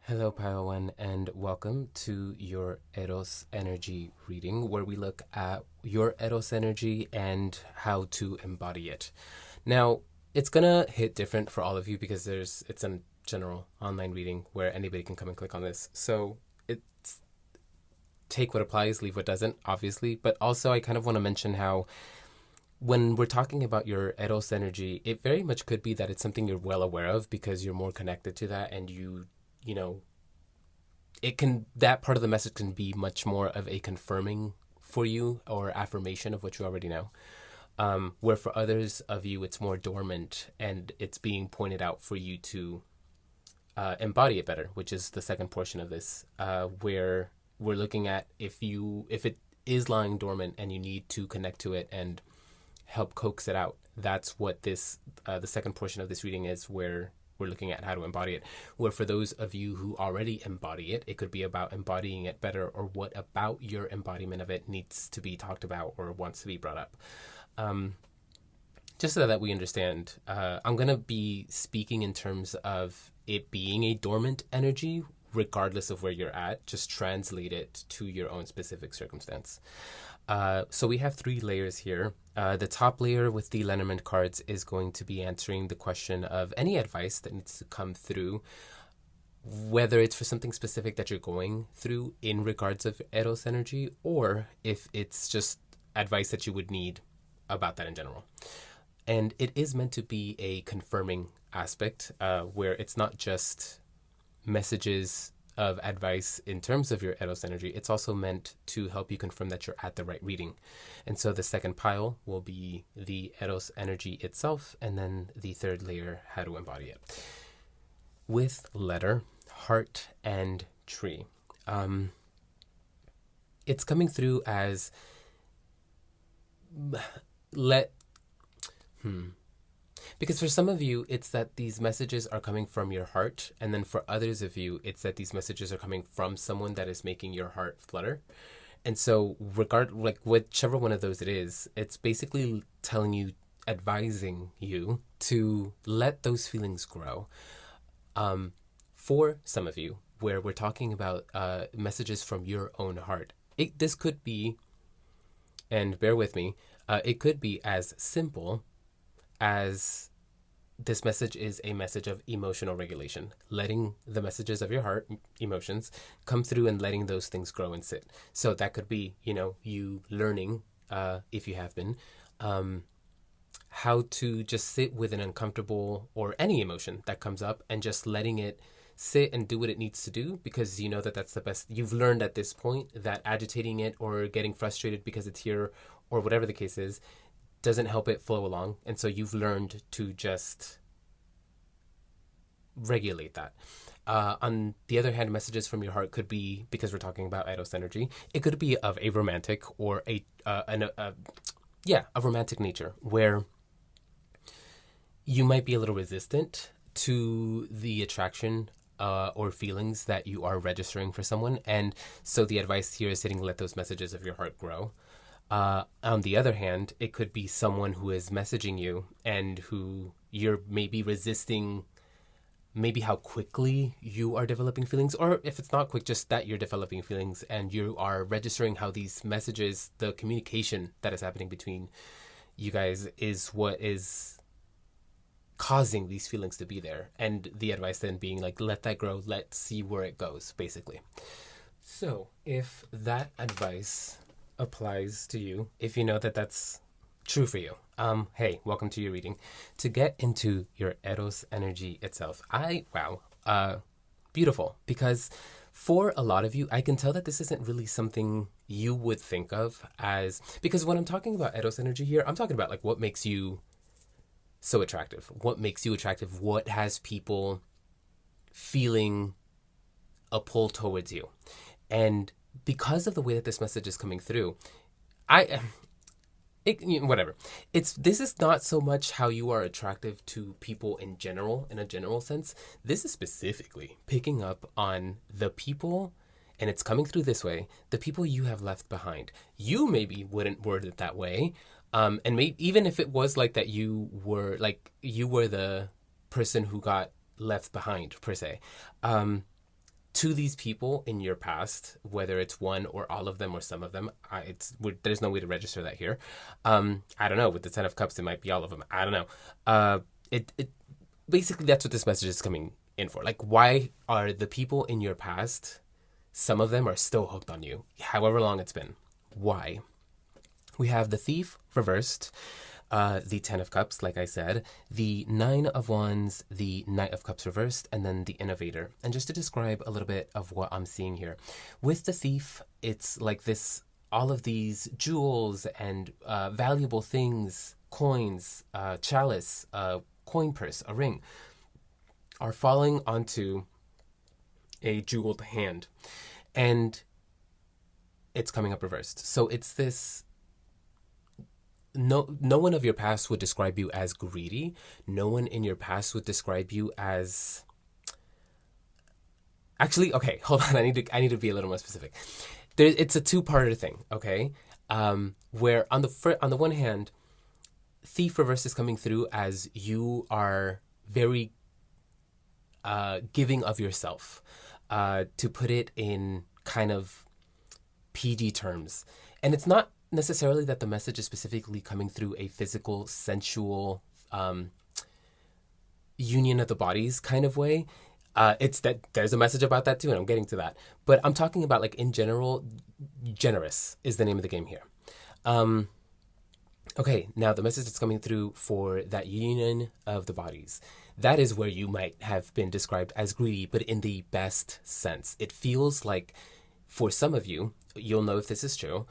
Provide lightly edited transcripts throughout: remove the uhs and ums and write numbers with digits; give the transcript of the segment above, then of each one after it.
Hello, Padawan, and welcome to your Eros energy reading, where we look at your Eros energy and how to embody it. Now, it's gonna hit different for all of you because it's a general online reading where anybody can come and click on this. So it's take what applies, leave what doesn't, obviously. But also, I kind of want to mention how when we're talking about your Eros energy, it very much could be that it's something you're well aware of because you're more connected to that, and you know that part of the message can be much more of a confirming for you or affirmation of what you already know. Where for others of you, it's more dormant and it's being pointed out for you to embody it better, which is the second portion of this, where we're looking at if it is lying dormant and you need to connect to it and help coax it out. That's what this the second portion of this reading is, where we're looking at how to embody it. Where for those of you who already embody it, it could be about embodying it better, or what about your embodiment of it needs to be talked about or wants to be brought up. Just so that we understand, I'm going to be speaking in terms of it being a dormant energy, regardless of where you're at. Just translate it to your own specific circumstance. So we have three layers here. The top layer with the Lenormand cards is going to be answering the question of any advice that needs to come through, whether it's for something specific that you're going through in regards of Eros energy, or if it's just advice that you would need about that in general. And it is meant to be a confirming aspect, where it's not just messages of advice in terms of your Eros energy. It's also meant to help you confirm that you're at the right reading. And so the second pile will be the Eros energy itself, and then the third layer, how to embody it. With letter, heart, and tree. It's coming through as because for some of you, it's that these messages are coming from your heart. And then for others of you, it's that these messages are coming from someone that is making your heart flutter. And so whichever one of those it is, it's basically telling you, advising you to let those feelings grow. For some of you, where we're talking about messages from your own heart, this could be, and bear with me, it could be as simple as this message is a message of emotional regulation, letting the messages of your heart, emotions, come through and letting those things grow and sit. So that could be, you learning, if you have been, how to just sit with an uncomfortable or any emotion that comes up and just letting it sit and do what it needs to do, because you know that that's the best. You've learned at this point that agitating it or getting frustrated because it's here or whatever the case is doesn't help it flow along. And so you've learned to just regulate that. On the other hand, messages from your heart could be, because we're talking about Eros energy, it could be of a romantic or a romantic nature, where you might be a little resistant to the attraction or feelings that you are registering for someone. And so the advice here is saying, let those messages of your heart grow. On the other hand, it could be someone who is messaging you and who you're maybe resisting, maybe how quickly you are developing feelings, or if it's not quick, just that you're developing feelings and you are registering how these messages, the communication that is happening between you guys, is what is causing these feelings to be there. And the advice then being like, let that grow, let's see where it goes, basically. So if that advice applies to you, if you know that that's true for you, hey, welcome to your reading. To get into your Eros energy itself, beautiful, because for a lot of you, I can tell that this isn't really something you would think of as, because when I'm talking about Eros energy here, I'm talking about like what makes you so attractive, what makes you attractive, what has people feeling a pull towards you. And because of the way that this message is coming through, whatever. This is not so much how you are attractive to people in general, in a general sense. This is specifically picking up on the people, and it's coming through this way, the people you have left behind. You maybe wouldn't word it that way. And maybe even if it was like that, you were the person who got left behind, per se. to these people in your past, whether it's one or all of them or some of them. There's no way to register that here. I don't know. With the Ten of Cups, it might be all of them. I don't know. It basically, that's what this message is coming in for. Like, why are the people in your past, some of them are still hooked on you, however long it's been? Why? We have the Thief reversed, the Ten of Cups, like I said, the Nine of Wands, the Knight of Cups reversed, and then the Innovator. And just to describe a little bit of what I'm seeing here, with the Thief, it's like this, all of these jewels and valuable things, coins, chalice, coin purse, a ring, are falling onto a jeweled hand. And it's coming up reversed. So it's this, no one of your past would describe you as greedy. No one in your past would describe you as, actually, okay, hold on, I need to be a little more specific. It's a two-parter thing, okay? Where on the one hand, Thief reverse is coming through as you are very giving of yourself, to put it in kind of PG terms. And it's not necessarily that the message is specifically coming through a physical, sensual union of the bodies kind of way. It's that there's a message about that too, and I'm getting to that. But I'm talking about, like, in general, generous is the name of the game here. Okay, now the message that's coming through for that union of the bodies, that is where you might have been described as greedy, but in the best sense. It feels like, for some of you, you'll know if this is true,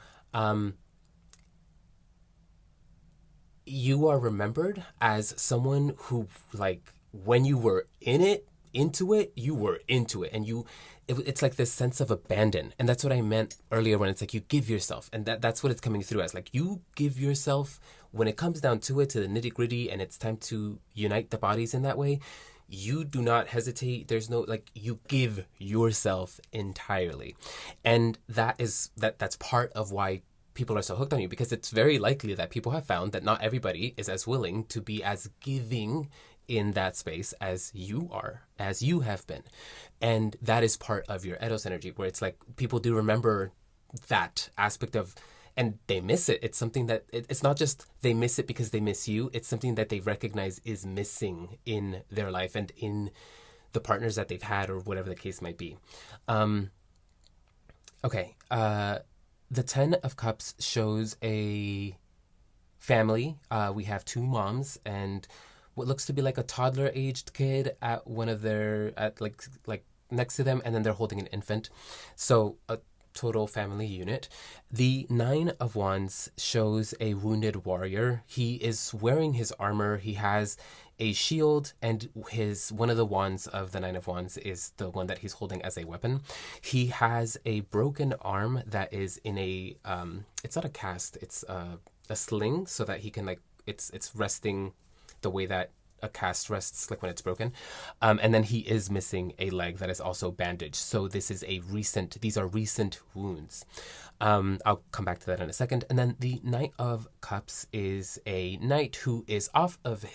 you are remembered as someone who, like, when you were into it, you were into it. And it's like this sense of abandon. And that's what I meant earlier when it's like you give yourself. And that's what it's coming through as. Like, you give yourself when it comes down to it, to the nitty gritty, and it's time to unite the bodies in that way. You do not hesitate. There's no, like, you give yourself entirely. And that's part of why people are so hooked on you, because it's very likely that people have found that not everybody is as willing to be as giving in that space as you are, as you have been. And that is part of your Eros energy, where it's like people do remember that aspect of, and they miss it. It's something that, it's not just they miss it because they miss you. It's something that they recognize is missing in their life and in the partners that they've had, or whatever the case might be. The Ten of Cups shows a family. We have two moms and what looks to be like a toddler-aged kid at one of their, at like next to them, and then they're holding an infant. So a total family unit. The Nine of Wands shows a wounded warrior. He is wearing his armor. He has a shield, and one of the wands of the Nine of Wands is the one that he's holding as a weapon. He has a broken arm that is in a it's not a cast, it's a sling, so that he can, like, it's resting the way that a cast rests, like when it's broken. And then he is missing a leg that is also bandaged. So these are recent wounds. I'll come back to that in a second. And then the Knight of Cups is a knight who is off of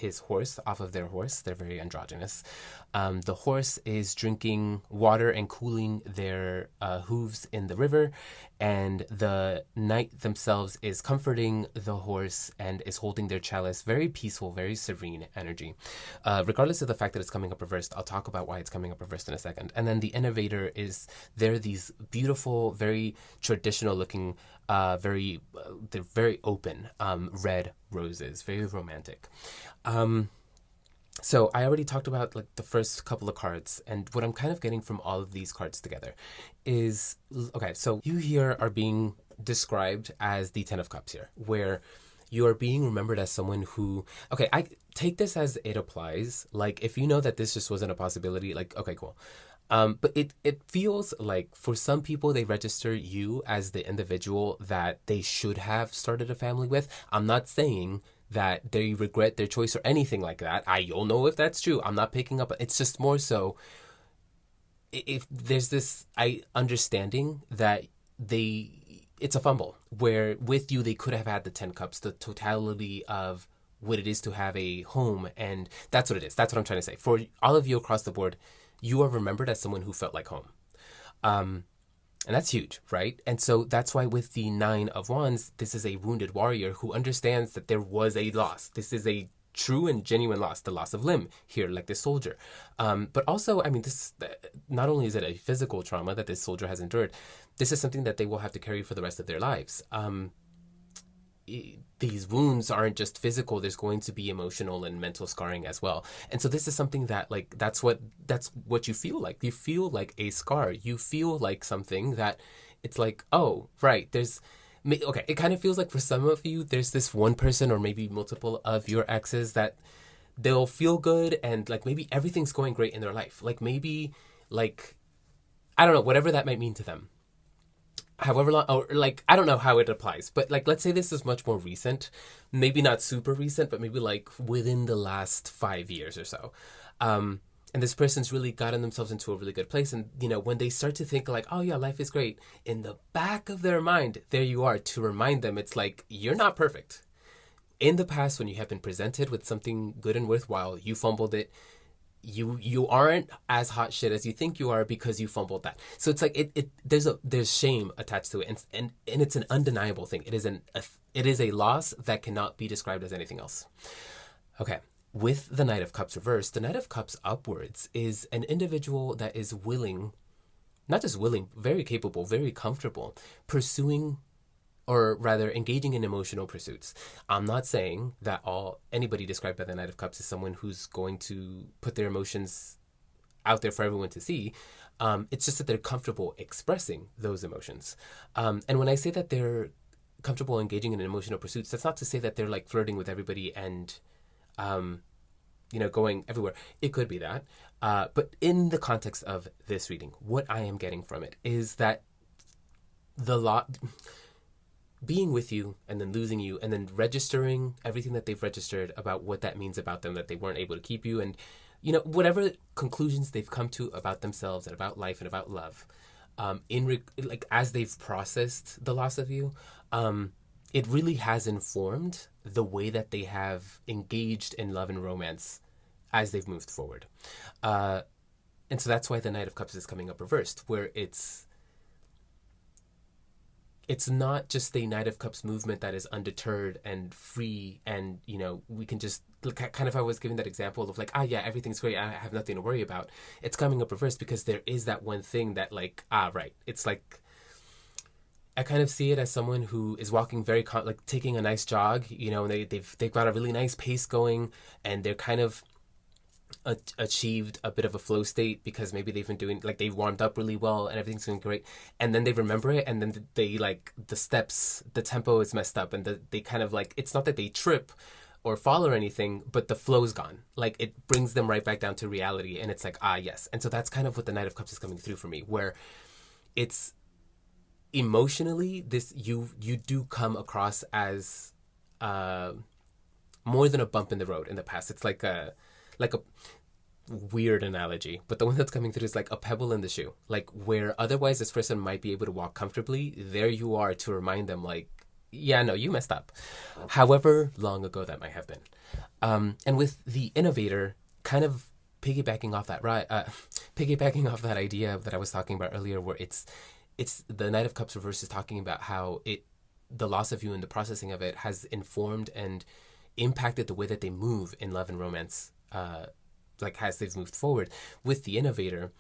their horse. They're very androgynous. The horse is drinking water and cooling their hooves in the river, and the knight themselves is comforting the horse and is holding their chalice. Very peaceful, very serene energy. Regardless of the fact that it's coming up reversed, I'll talk about why it's coming up reversed in a second. And then the Innovator they're these beautiful, very traditional looking, they're very open, red roses, very romantic. So I already talked about, like, the first couple of cards, and what I'm kind of getting from all of these cards together is, okay, so you here are being described as the Ten of Cups here, where you are being remembered as someone who, okay, I take this as it applies. Like, if you know that this just wasn't a possibility, like, okay, cool. But it feels like for some people, they register you as the individual that they should have started a family with. I'm not saying that they regret their choice or anything like that. You'll know if that's true. I'm not picking up. It's just more so, if there's this understanding that it's a fumble, where with you they could have had the 10 cups, the totality of what it is to have a home, and that's what it is. That's what I'm trying to say. For all of you across the board, you are remembered as someone who felt like home. And that's huge, right? And so that's why with the Nine of Wands, this is a wounded warrior who understands that there was a loss. This is a true and genuine loss, the loss of limb here, like this soldier. But also, I mean, this not only is it a physical trauma that this soldier has endured, this is something that they will have to carry for the rest of their lives. These wounds aren't just physical, there's going to be emotional and mental scarring as well. And so this is something that, like, that's what you feel like. You feel like a scar. You feel like something that it's like, oh, right, okay, it kind of feels like for some of you, there's this one person or maybe multiple of your exes that they'll feel good and like maybe everything's going great in their life. Like maybe, like, I don't know, whatever that might mean to them. However long, or like, I don't know how it applies, but like, let's say this is much more recent, maybe not super recent, but maybe like within the last 5 years or so. And this person's really gotten themselves into a really good place. And, you know, when they start to think like, oh yeah, life is great, in the back of their mind, there you are to remind them, it's like, you're not perfect. In the past, when you have been presented with something good and worthwhile, you fumbled it. You aren't as hot shit as you think you are because you fumbled that. So it's like there's shame attached to it, and it's an undeniable thing. It is a loss that cannot be described as anything else. Okay, with the Knight of Cups reversed, the Knight of Cups upwards is an individual that is willing, not just willing, very capable, very comfortable, pursuing, or rather engaging in emotional pursuits. I'm not saying that anybody described by the Knight of Cups is someone who's going to put their emotions out there for everyone to see. It's just that they're comfortable expressing those emotions. And when I say that they're comfortable engaging in emotional pursuits, that's not to say that they're like flirting with everybody and, going everywhere. It could be that. But in the context of this reading, what I am getting from it is that being with you and then losing you and then registering everything that they've registered about what that means about them, that they weren't able to keep you, and, you know, whatever conclusions they've come to about themselves and about life and about love, as they've processed the loss of you, it really has informed the way that they have engaged in love and romance as they've moved forward. And so that's why the Knight of Cups is coming up reversed, where it's not just a Knight of Cups movement that is undeterred and free, and, you know, we can just look at, kind of, I was giving that example of like, yeah, everything's great, I have nothing to worry about. It's coming up reversed because there is that one thing that, like, right. It's like, I kind of see it as someone who is walking very, like taking a nice jog, you know, and they've got a really nice pace going, and they're kind of achieved a bit of a flow state because maybe they've been doing, like, they've warmed up really well and everything's going great, and then they remember it, and then they, like, the tempo is messed up, and they kind of, like, it's not that they trip or fall or anything, but the flow's gone. Like, it brings them right back down to reality, and it's like, yes. And so that's kind of what the Knight of Cups is coming through for me, where it's emotionally, this, you do come across as more than a bump in the road in the past. It's like a weird analogy, but the one that's coming through is like a pebble in the shoe. Like, where otherwise this person might be able to walk comfortably, there you are to remind them, like, yeah, no, you messed up. However long ago that might have been. And with the Innovator, kind of piggybacking off that idea that I was talking about earlier, where it's the Knight of Cups reverse is talking about how the loss of you and the processing of it has informed and impacted the way that they move in love and romance, like as they've moved forward. With the Innovator,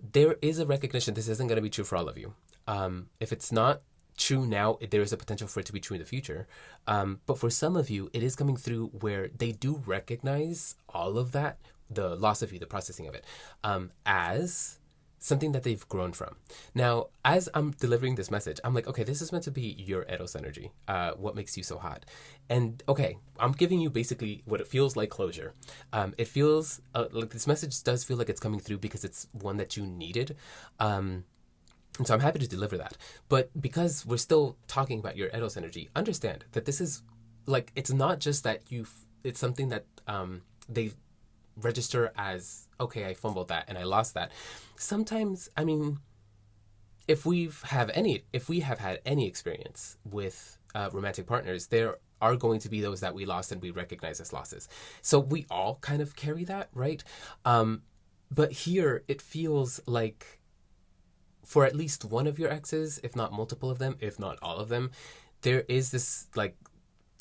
there is a recognition this isn't going to be true for all of you. If it's not true now, there is a potential for it to be true in the future. But for some of you, it is coming through where they do recognize all of that, the loss of you, the processing of it, as something that they've grown from. Now, as I'm delivering this message, I'm like, okay, this is meant to be your Eros energy. What makes you so hot? And okay, I'm giving you basically what it feels like closure. It feels like this message does feel like it's coming through because it's one that you needed. And so I'm happy to deliver that. But because we're still talking about your Eros energy, understand that this is like, it's not just that it's something that they register as, okay, I fumbled that and I lost that. Sometimes, I mean, if we have had any experience with romantic partners, there are going to be those that we lost and we recognize as losses. So we all kind of carry that, right? But here it feels like, for at least one of your exes, if not multiple of them, if not all of them, there is this like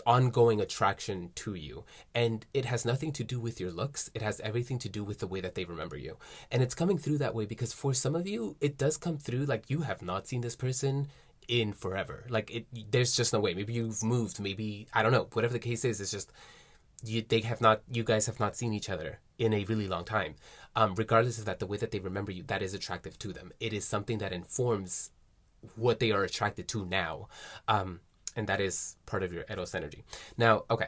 ongoing attraction to you, and it has nothing to do with your looks. It has everything to do with the way that they remember you, and it's coming through that way because for some of you it does come through like you have not seen this person in forever. Like there's just no way. Maybe you've moved, maybe I don't know, whatever the case is. It's just you guys have not seen each other in a really long time. Regardless of that, the way that they remember you, that is attractive to them. It is something that informs what they are attracted to now. And that is part of your Eros energy. Now, okay,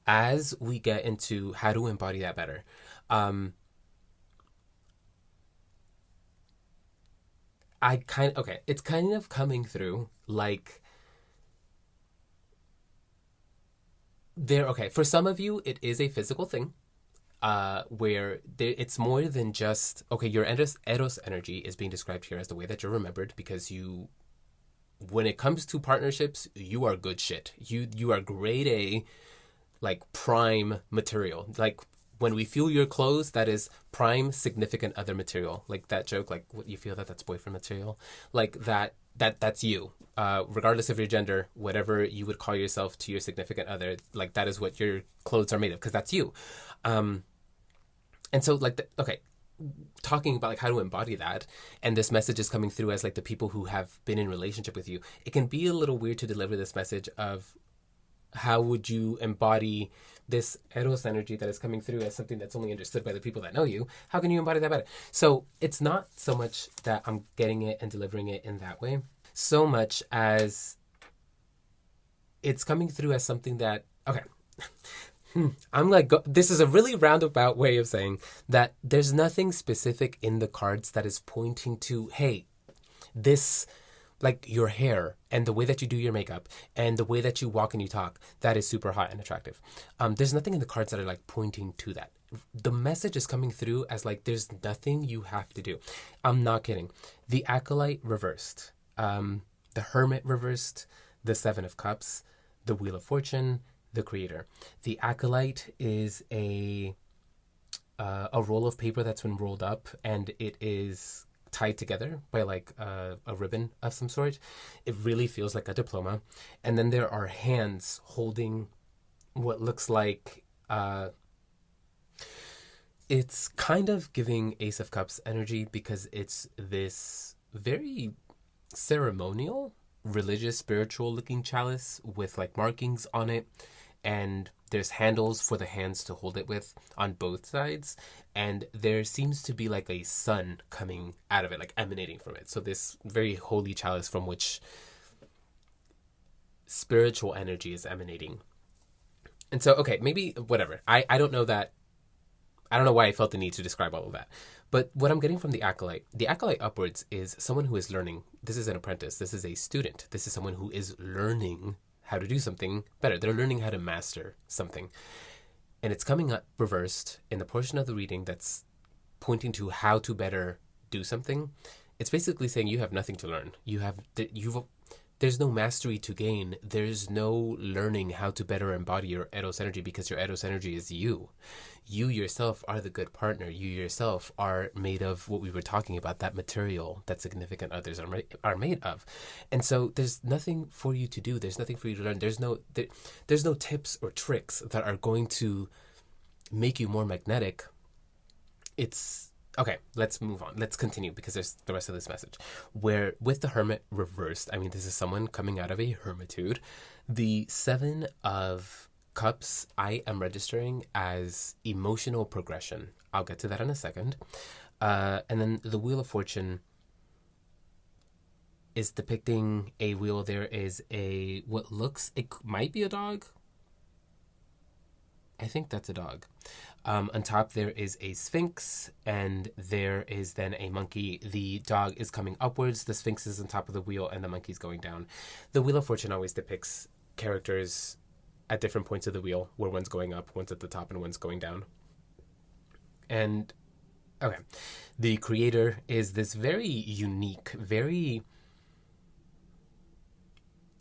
as we get into how to embody that better, it's kind of coming through like for some of you, it is a physical thing, where it's more than just, okay, your Eros energy is being described here as the way that you're remembered because when it comes to partnerships, you are good shit. You are grade A, like prime material. Like when we feel your clothes, that is prime significant other material. Like that joke, like what you feel that's boyfriend material. Like that's you. Regardless of your gender, whatever you would call yourself to your significant other, like that is what your clothes are made of because that's you. And so like talking about like how to embody that, and this message is coming through as like the people who have been in relationship with you, it can be a little weird to deliver this message of how would you embody this Eros energy that is coming through as something that's only understood by the people that know you. How can you embody that better? So it's not so much that I'm getting it and delivering it in that way, so much as it's coming through as something that, okay, I'm like, this is a really roundabout way of saying that there's nothing specific in the cards that is pointing to, hey, this, like your hair and the way that you do your makeup and the way that you walk and you talk, that is super hot and attractive. There's nothing in the cards that are like pointing to that. The message is coming through as like, there's nothing you have to do. I'm not kidding. The Acolyte reversed, the Hermit reversed, the Seven of Cups, the Wheel of Fortune, the Creator. The Acolyte is a roll of paper that's been rolled up and it is tied together by like a ribbon of some sort. It really feels like a diploma. And then there are hands holding what looks like it's kind of giving Ace of Cups energy because it's this very ceremonial, religious, spiritual looking chalice with like markings on it. And there's handles for the hands to hold it with on both sides. And there seems to be like a sun coming out of it, like emanating from it. So this very holy chalice from which spiritual energy is emanating. And so, okay, maybe whatever. I don't know that. I don't know why I felt the need to describe all of that. But what I'm getting from the Acolyte upwards is someone who is learning. This is an apprentice. This is a student. This is someone who is learning how to do something better. They're learning how to master something. And it's coming up reversed in the portion of the reading that's pointing to how to better do something. It's basically saying you have nothing to learn. There's no mastery to gain. There's no learning how to better embody your Eros energy because your Eros energy is you. You yourself are the good partner. You yourself are made of what we were talking about, that material that significant others are made of. And so there's nothing for you to do. There's nothing for you to learn. There's no tips or tricks that are going to make you more magnetic. It's okay, let's move on. Let's continue because there's the rest of this message. Where with the Hermit reversed, I mean, this is someone coming out of a hermitude. The Seven of Cups, I am registering as emotional progression. I'll get to that in a second. And then the Wheel of Fortune is depicting a wheel. There is what looks, it might be a dog. I think that's a dog. On top there is a sphinx and there is then a monkey. The dog is coming upwards, the sphinx is on top of the wheel, and the monkey's going down. The Wheel of Fortune always depicts characters at different points of the wheel, where one's going up, one's at the top, and one's going down. And okay, the Creator is this very unique, very,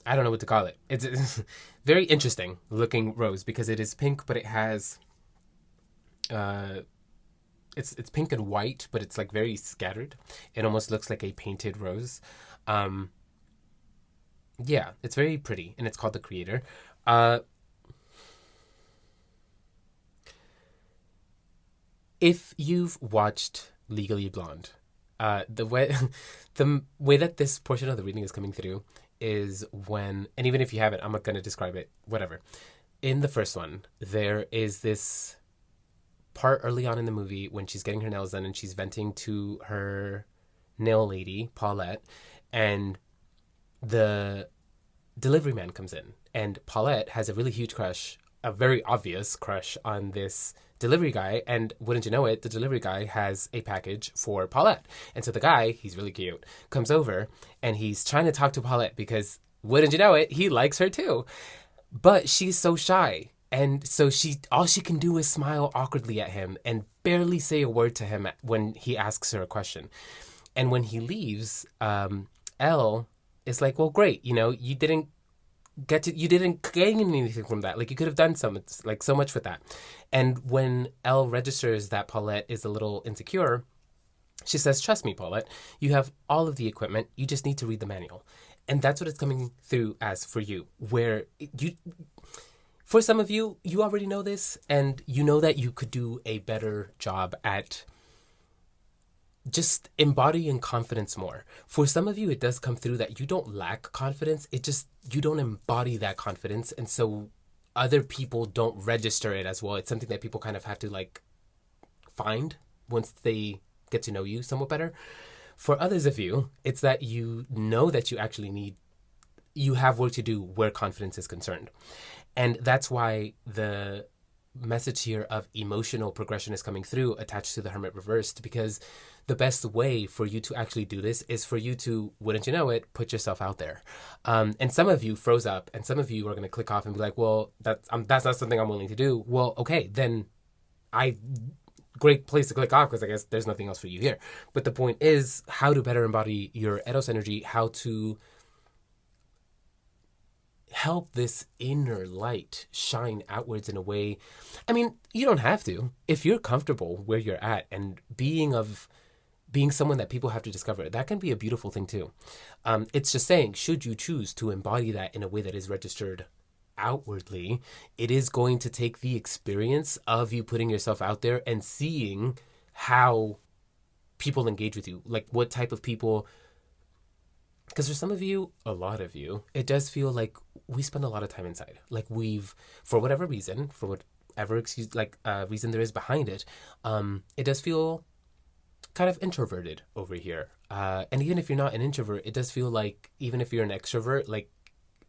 I don't know what to call it. It's very interesting looking rose because it is pink, but it has it's pink and white, but it's like very scattered. It almost looks like a painted rose. Um, yeah, it's very pretty, and it's called The Creator. Uh, if you've watched Legally Blonde, the way the way that this portion of the reading is coming through is when, and even if you haven't, I'm not going to describe it. Whatever. In the first one, there is this part early on in the movie when she's getting her nails done and she's venting to her nail lady, Paulette, and the delivery man comes in. And Paulette has a really huge crush, a very obvious crush on this delivery guy. And wouldn't you know it, the delivery guy has a package for Paulette. And so the guy, he's really cute, comes over and he's trying to talk to Paulette because, wouldn't you know it, he likes her too. But she's so shy. And so all she can do is smile awkwardly at him and barely say a word to him when he asks her a question. And when he leaves, Elle is like, well, great, you didn't gain anything from that. Like, you could have done so much with that. And when Elle registers that Paulette is a little insecure, she says, trust me, Paulette, you have all of the equipment. You just need to read the manual. And that's what it's coming through as for you, where for some of you, you already know this, and you know that you could do a better job at just embodying confidence more. For some of you, it does come through that you don't lack confidence. You don't embody that confidence. And so other people don't register it as well. It's something that people kind of have to find once they get to know you somewhat better. For others of you, it's that you know that you have work to do where confidence is concerned. And that's why the message here of emotional progression is coming through attached to the Hermit reversed, because the best way for you to actually do this is for you to, wouldn't you know it, put yourself out there. And some of you froze up, and some of you are going to click off and be like, well, that's not something I'm willing to do. Well, okay, then great place to click off, because I guess there's nothing else for you here. But the point is how to better embody your Eros energy, how to help this inner light shine outwards in a way. I mean, you don't have to. If you're comfortable where you're at and being someone that people have to discover, that can be a beautiful thing too. It's just saying, should you choose to embody that in a way that is registered outwardly, it is going to take the experience of you putting yourself out there and seeing how people engage with you, like what type of people. Because for some of you, a lot of you, it does feel like we spend a lot of time inside. Like for whatever reason, reason there is behind it, it does feel kind of introverted over here. And even if you're not an introvert, it does feel like, even if you're an extrovert, like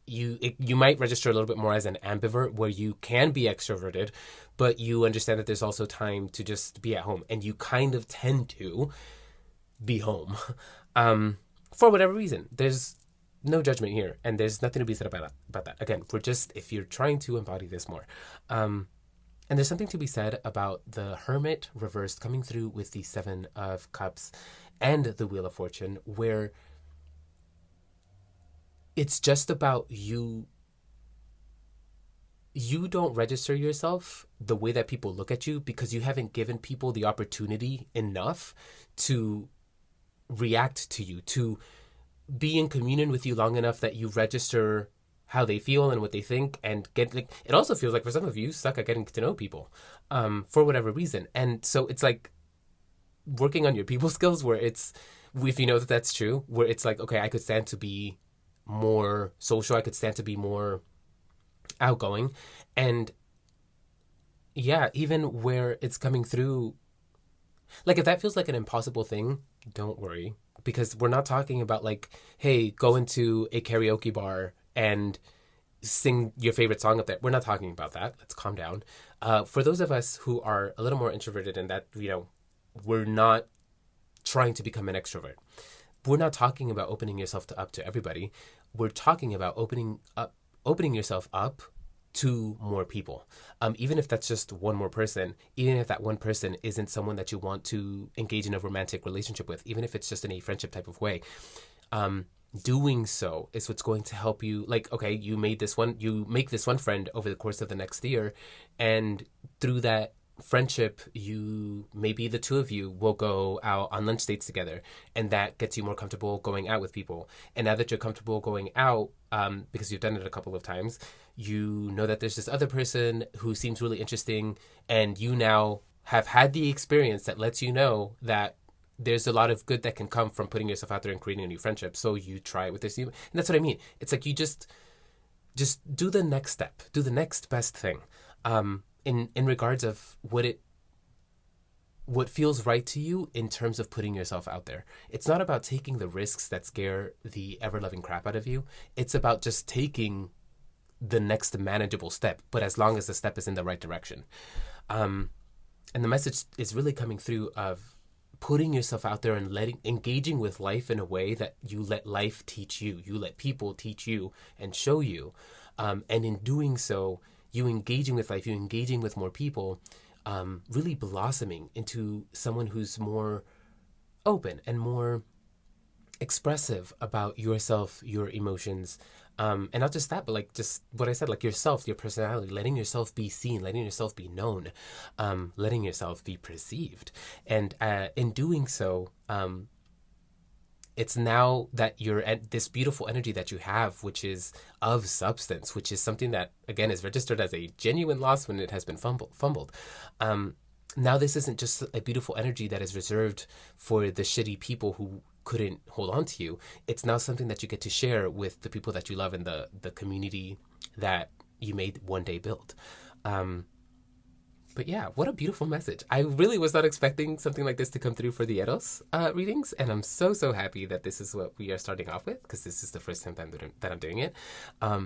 you might register a little bit more as an ambivert, where you can be extroverted, but you understand that there's also time to just be at home, and you kind of tend to be home. For whatever reason, there's no judgment here, and there's nothing to be said about that. Again, if you're trying to embody this more. And there's something to be said about the Hermit reversed coming through with the Seven of Cups and the Wheel of Fortune, where it's just about you. You don't register yourself the way that people look at you because you haven't given people the opportunity enough to react to you, to be in communion with you long enough that you register how they feel and what they think, and it also feels like for some of you suck at getting to know people for whatever reason. And so it's like working on your people skills, where it's, if you know that that's true, where it's like, okay, I could stand to be more social, I could stand to be more outgoing. And yeah, even where it's coming through, like, if that feels like an impossible thing, don't worry, because we're not talking about like, hey, go into a karaoke bar and sing your favorite song up there. We're not talking about that. Let's calm down. For those of us who are a little more introverted, and that, we're not trying to become an extrovert, we're not talking about opening yourself up to everybody. We're talking about opening yourself up to more people. Even if that's just one more person, even if that one person isn't someone that you want to engage in a romantic relationship with, even if it's just in a friendship type of way, doing so is what's going to help you. Like, okay, you make this one friend over the course of the next year, and through that friendship, you maybe the two of you will go out on lunch dates together, and that gets you more comfortable going out with people. And now that you're comfortable going out, because you've done it a couple of times, you know that there's this other person who seems really interesting, and you now have had the experience that lets you know that there's a lot of good that can come from putting yourself out there and creating a new friendship. So you try it with this new, and that's what I mean. It's like you just do the next step, do the next best thing. In regards of what feels right to you in terms of putting yourself out there. It's not about taking the risks that scare the ever-loving crap out of you. It's about just taking the next manageable step, but as long as the step is in the right direction. And the message is really coming through of putting yourself out there and engaging with life in a way that you let life teach you. You let people teach you and show you. And in doing so, you engaging with life, you engaging with more people, really blossoming into someone who's more open and more expressive about yourself, your emotions, and not just that, but like just what I said, like yourself, your personality, letting yourself be seen, letting yourself be known, letting yourself be perceived. And in doing so, it's now that you're at this beautiful energy that you have, which is of substance, which is something that, again, is registered as a genuine loss when it has been fumbled. Now this isn't just a beautiful energy that is reserved for the shitty people who couldn't hold on to you. It's now something that you get to share with the people that you love and the community that you may one day build. But yeah, what a beautiful message. I really was not expecting something like this to come through for the Eros readings, and I'm so happy that this is what we are starting off with, because this is the first time that I'm doing it.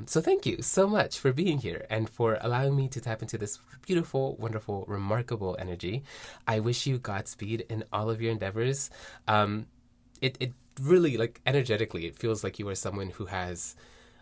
So thank you so much for being here and for allowing me to tap into this beautiful, wonderful, remarkable energy. I wish you Godspeed in all of your endeavors. It really, like, energetically, it feels like you are someone who has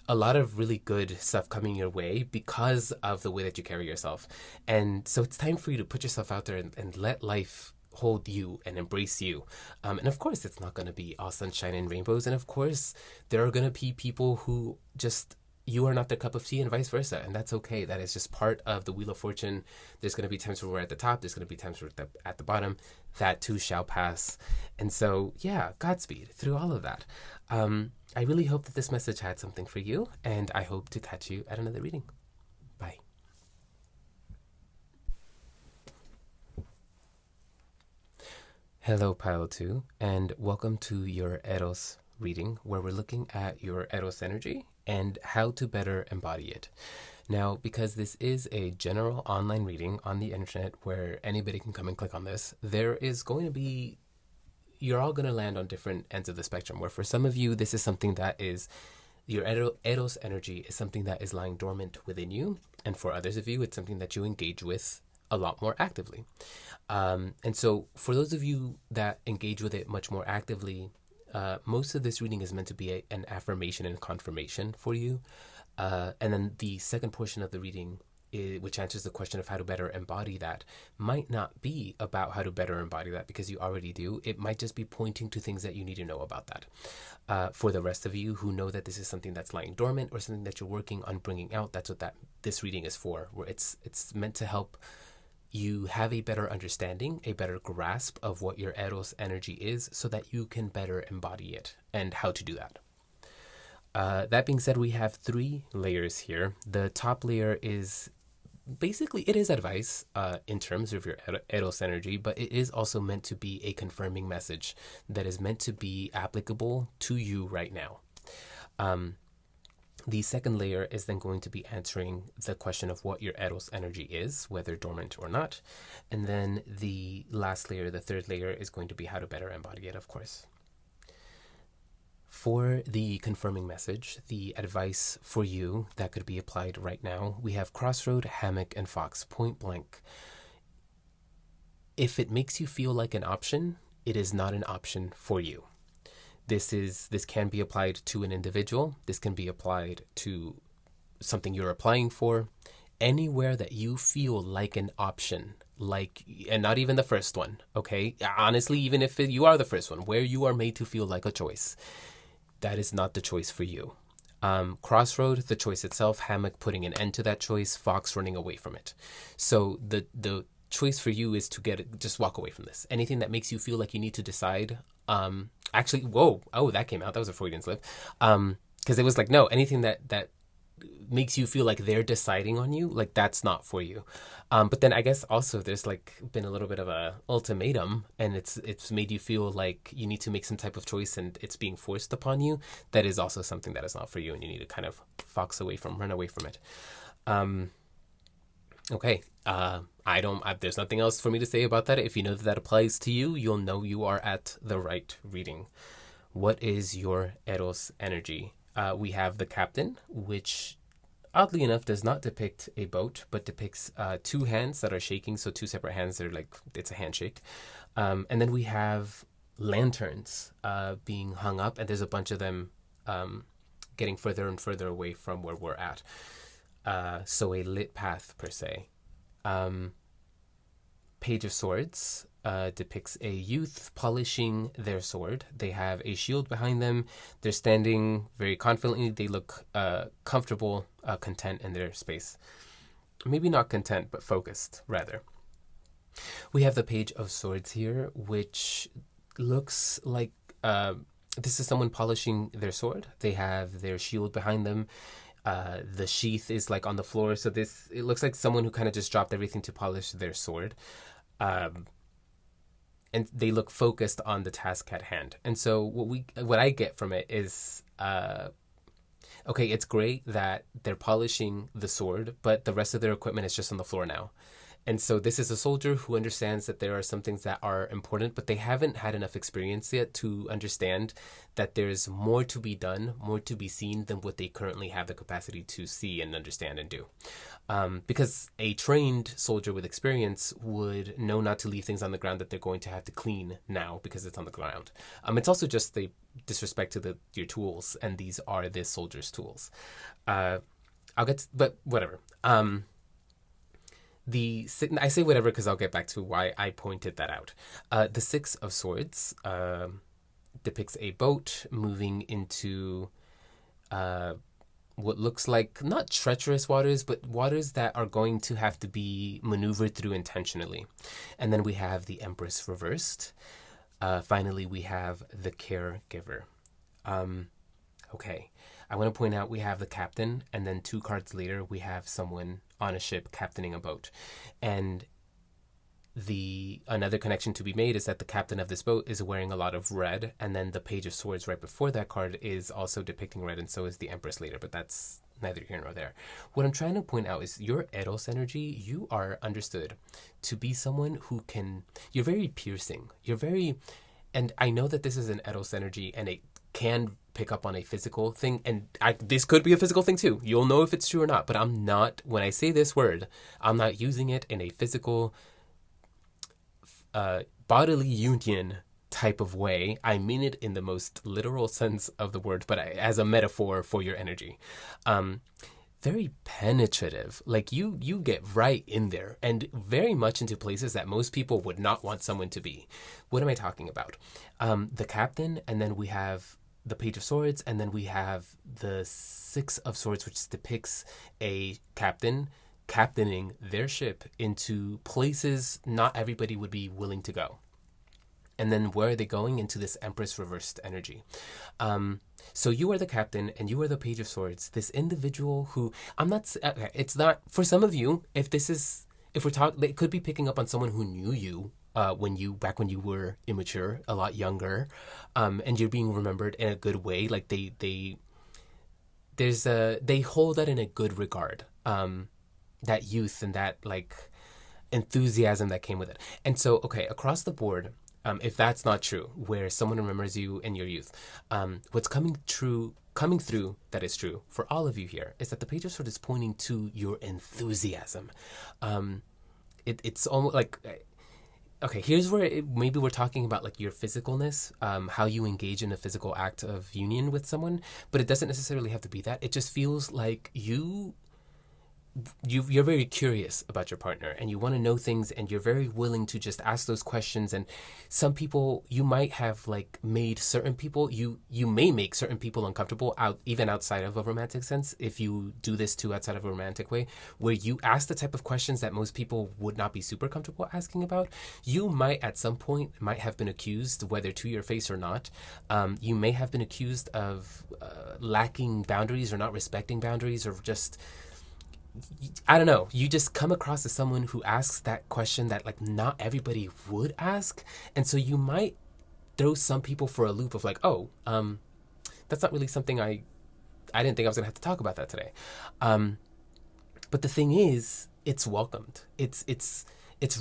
a lot of really good stuff coming your way because of the way that you carry yourself. And so it's time for you to put yourself out there and let life hold you and embrace you. And of course, it's not going to be all sunshine and rainbows. And of course, there are going to be people who just, you are not their cup of tea and vice versa. And that's okay. That is just part of the Wheel of Fortune. There's going to be times where we're at the top. There's going to be times where we're at the bottom. That too shall pass. And so, yeah, Godspeed through all of that. I really hope that this message had something for you, and I hope to catch you at another reading. Bye. Hello, Pile 2, and welcome to your Eros reading, where we're looking at your Eros energy and how to better embody it. Now, because this is a general online reading on the internet where anybody can come and click on this, there is going to be, you're all going to land on different ends of the spectrum, where for some of you, this is something that is, your Eros energy is something that is lying dormant within you. And for others of you, it's something that you engage with a lot more actively. And so for those of you that engage with it much more actively, most of this reading is meant to be an affirmation and confirmation for you. And then the second portion of the reading, which answers the question of how to better embody that, might not be about how to better embody that, because you already do. It might just be pointing to things that you need to know about that. For the rest of you who know that this is something that's lying dormant or something that you're working on bringing out, that's what this reading is for, where it's meant to help you have a better understanding, a better grasp of what your Eros energy is, so that you can better embody it and how to do that. That being said, we have 3 layers here. The top layer is basically, it is advice in terms of your Eros energy, but it is also meant to be a confirming message that is meant to be applicable to you right now. The second layer is then going to be answering the question of what your Eros energy is, whether dormant or not. And then the last layer, the third layer, is going to be how to better embody it, of course. For the confirming message, the advice for you that could be applied right now, we have Crossroad, Hammock, and Fox, point blank. If it makes you feel like an option, it is not an option for you. This can be applied to an individual. This can be applied to something you're applying for. Anywhere that you feel like an option, and not even the first one, okay? Honestly, even if you are the first one, where you are made to feel like a choice, that is not the choice for you. Crossroad, the choice itself. Hammock, putting an end to that choice. Fox, running away from it. So the choice for you is to just walk away from this. Anything that makes you feel like you need to decide. Actually, whoa, oh, that came out. That was a Freudian slip. Because it was like, no, anything that makes you feel like they're deciding on you, like that's not for you. But then I guess also there's like been a little bit of a ultimatum, and it's made you feel like you need to make some type of choice, and it's being forced upon you. That is also something that is not for you, and you need to kind of run away from it. Okay. There's nothing else for me to say about that. If you know that applies to you, you'll know you are at the right reading. What is your Eros energy? We have the captain, which oddly enough does not depict a boat, but depicts two hands that are shaking. So two separate hands that are like, it's a handshake. And then we have lanterns being hung up, and there's a bunch of them getting further and further away from where we're at. So a lit path per se. Page of Swords depicts a youth polishing their sword. They have a shield behind them. They're standing very confidently. They look comfortable, content in their space. Maybe not content, but focused, rather. We have the Page of Swords here, which looks like this is someone polishing their sword. They have their shield behind them. The sheath is like on the floor, so it looks like someone who kind of just dropped everything to polish their sword. And they look focused on the task at hand. And so what I get from it is, okay, it's great that they're polishing the sword, but the rest of their equipment is just on the floor now. And so this is a soldier who understands that there are some things that are important, but they haven't had enough experience yet to understand that there's more to be done, more to be seen than what they currently have the capacity to see and understand and do. Because a trained soldier with experience would know not to leave things on the ground that they're going to have to clean now because it's on the ground. It's also just the disrespect to your tools, and these are this soldier's tools. But whatever. I say whatever because I'll get back to why I pointed that out. The Six of Swords depicts a boat moving into what looks like not treacherous waters, but waters that are going to have to be maneuvered through intentionally. And then we have the Empress reversed. Finally, we have the Caregiver. Okay, I want to point out we have the captain, and then 2 cards later we have someone on a ship captaining a boat. And another connection to be made is that the captain of this boat is wearing a lot of red, and then the Page of Swords right before that card is also depicting red, and so is the Empress later, but that's neither here nor there. What I'm trying to point out is your Eros energy, you are understood to be someone you're very piercing. And I know that this is an Eros energy, and it can pick up on a physical thing, and this could be a physical thing too. You'll know if it's true or not, but when I say this word, I'm not using it in a physical bodily union type of way. I mean it in the most literal sense of the word, but as a metaphor for your energy. Very penetrative. Like you get right in there and very much into places that most people would not want someone to be. What am I talking about? The captain, and then we have the Page of Swords, and then we have the Six of Swords, which depicts a captain captaining their ship into places not everybody would be willing to go. And then where are they going? Into this Empress reversed energy. So you are the captain and you are the Page of Swords. This individual who it's not for some of you. If we're talking, it could be picking up on someone who knew you back when you were immature, a lot younger, and you're being remembered in a good way. Like they hold that in a good regard. That youth and that like enthusiasm that came with it. And so, okay, across the board, if that's not true, where someone remembers you in your youth, what's coming through that is true for all of you here is that the Page of Swords is pointing to your enthusiasm. It's almost like, okay, here's where maybe we're talking about like your physicalness, how you engage in a physical act of union with someone, but it doesn't necessarily have to be that. It just feels like you're very curious about your partner and you want to know things, and you're very willing to just ask those questions. And some people, you might have like made certain people, you may make certain people uncomfortable even outside of a romantic sense, if you do this too outside of a romantic way, where you ask the type of questions that most people would not be super comfortable asking about. You might at some point might have been accused, whether to your face or not, you may have been accused of lacking boundaries or not respecting boundaries, or just, I don't know, you just come across as someone who asks that question that like not everybody would ask. And so you might throw some people for a loop of like, oh, that's not really something I didn't think I was gonna have to talk about that today. But the thing is, it's welcomed. It's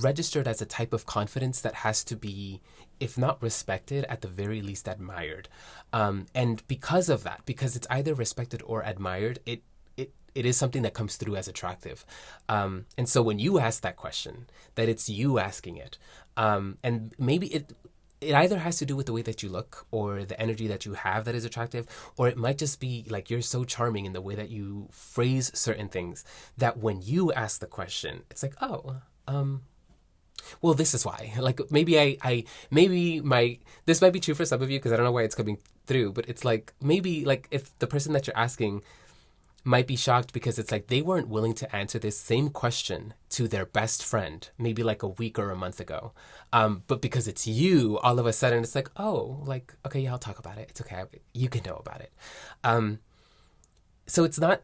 registered as a type of confidence that has to be, if not respected, at the very least admired. And because of that, because it's either respected or admired, it is something that comes through as attractive. And so when you ask that question, that it's you asking it, and maybe it either has to do with the way that you look or the energy that you have that is attractive, or it might just be like you're so charming in the way that you phrase certain things that when you ask the question, it's like, oh, well, this is why. Like maybe this might be true for some of you because I don't know why it's coming through, but it's like maybe like if the person that you're asking might be shocked because it's like they weren't willing to answer this same question to their best friend maybe like a week or a month ago. But because it's you, all of a sudden it's like, oh, like, okay, yeah, I'll talk about it. It's okay. You can know about it. So it's not,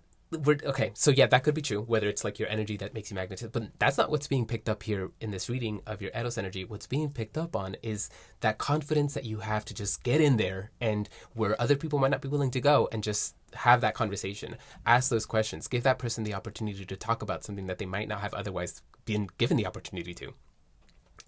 okay, so yeah, that could be true, whether it's like your energy that makes you magnetic, but that's not what's being picked up here in this reading of your Eros energy. What's being picked up on is that confidence that you have to just get in there and where other people might not be willing to go and just have that conversation, ask those questions, give that person the opportunity to talk about something that they might not have otherwise been given the opportunity to.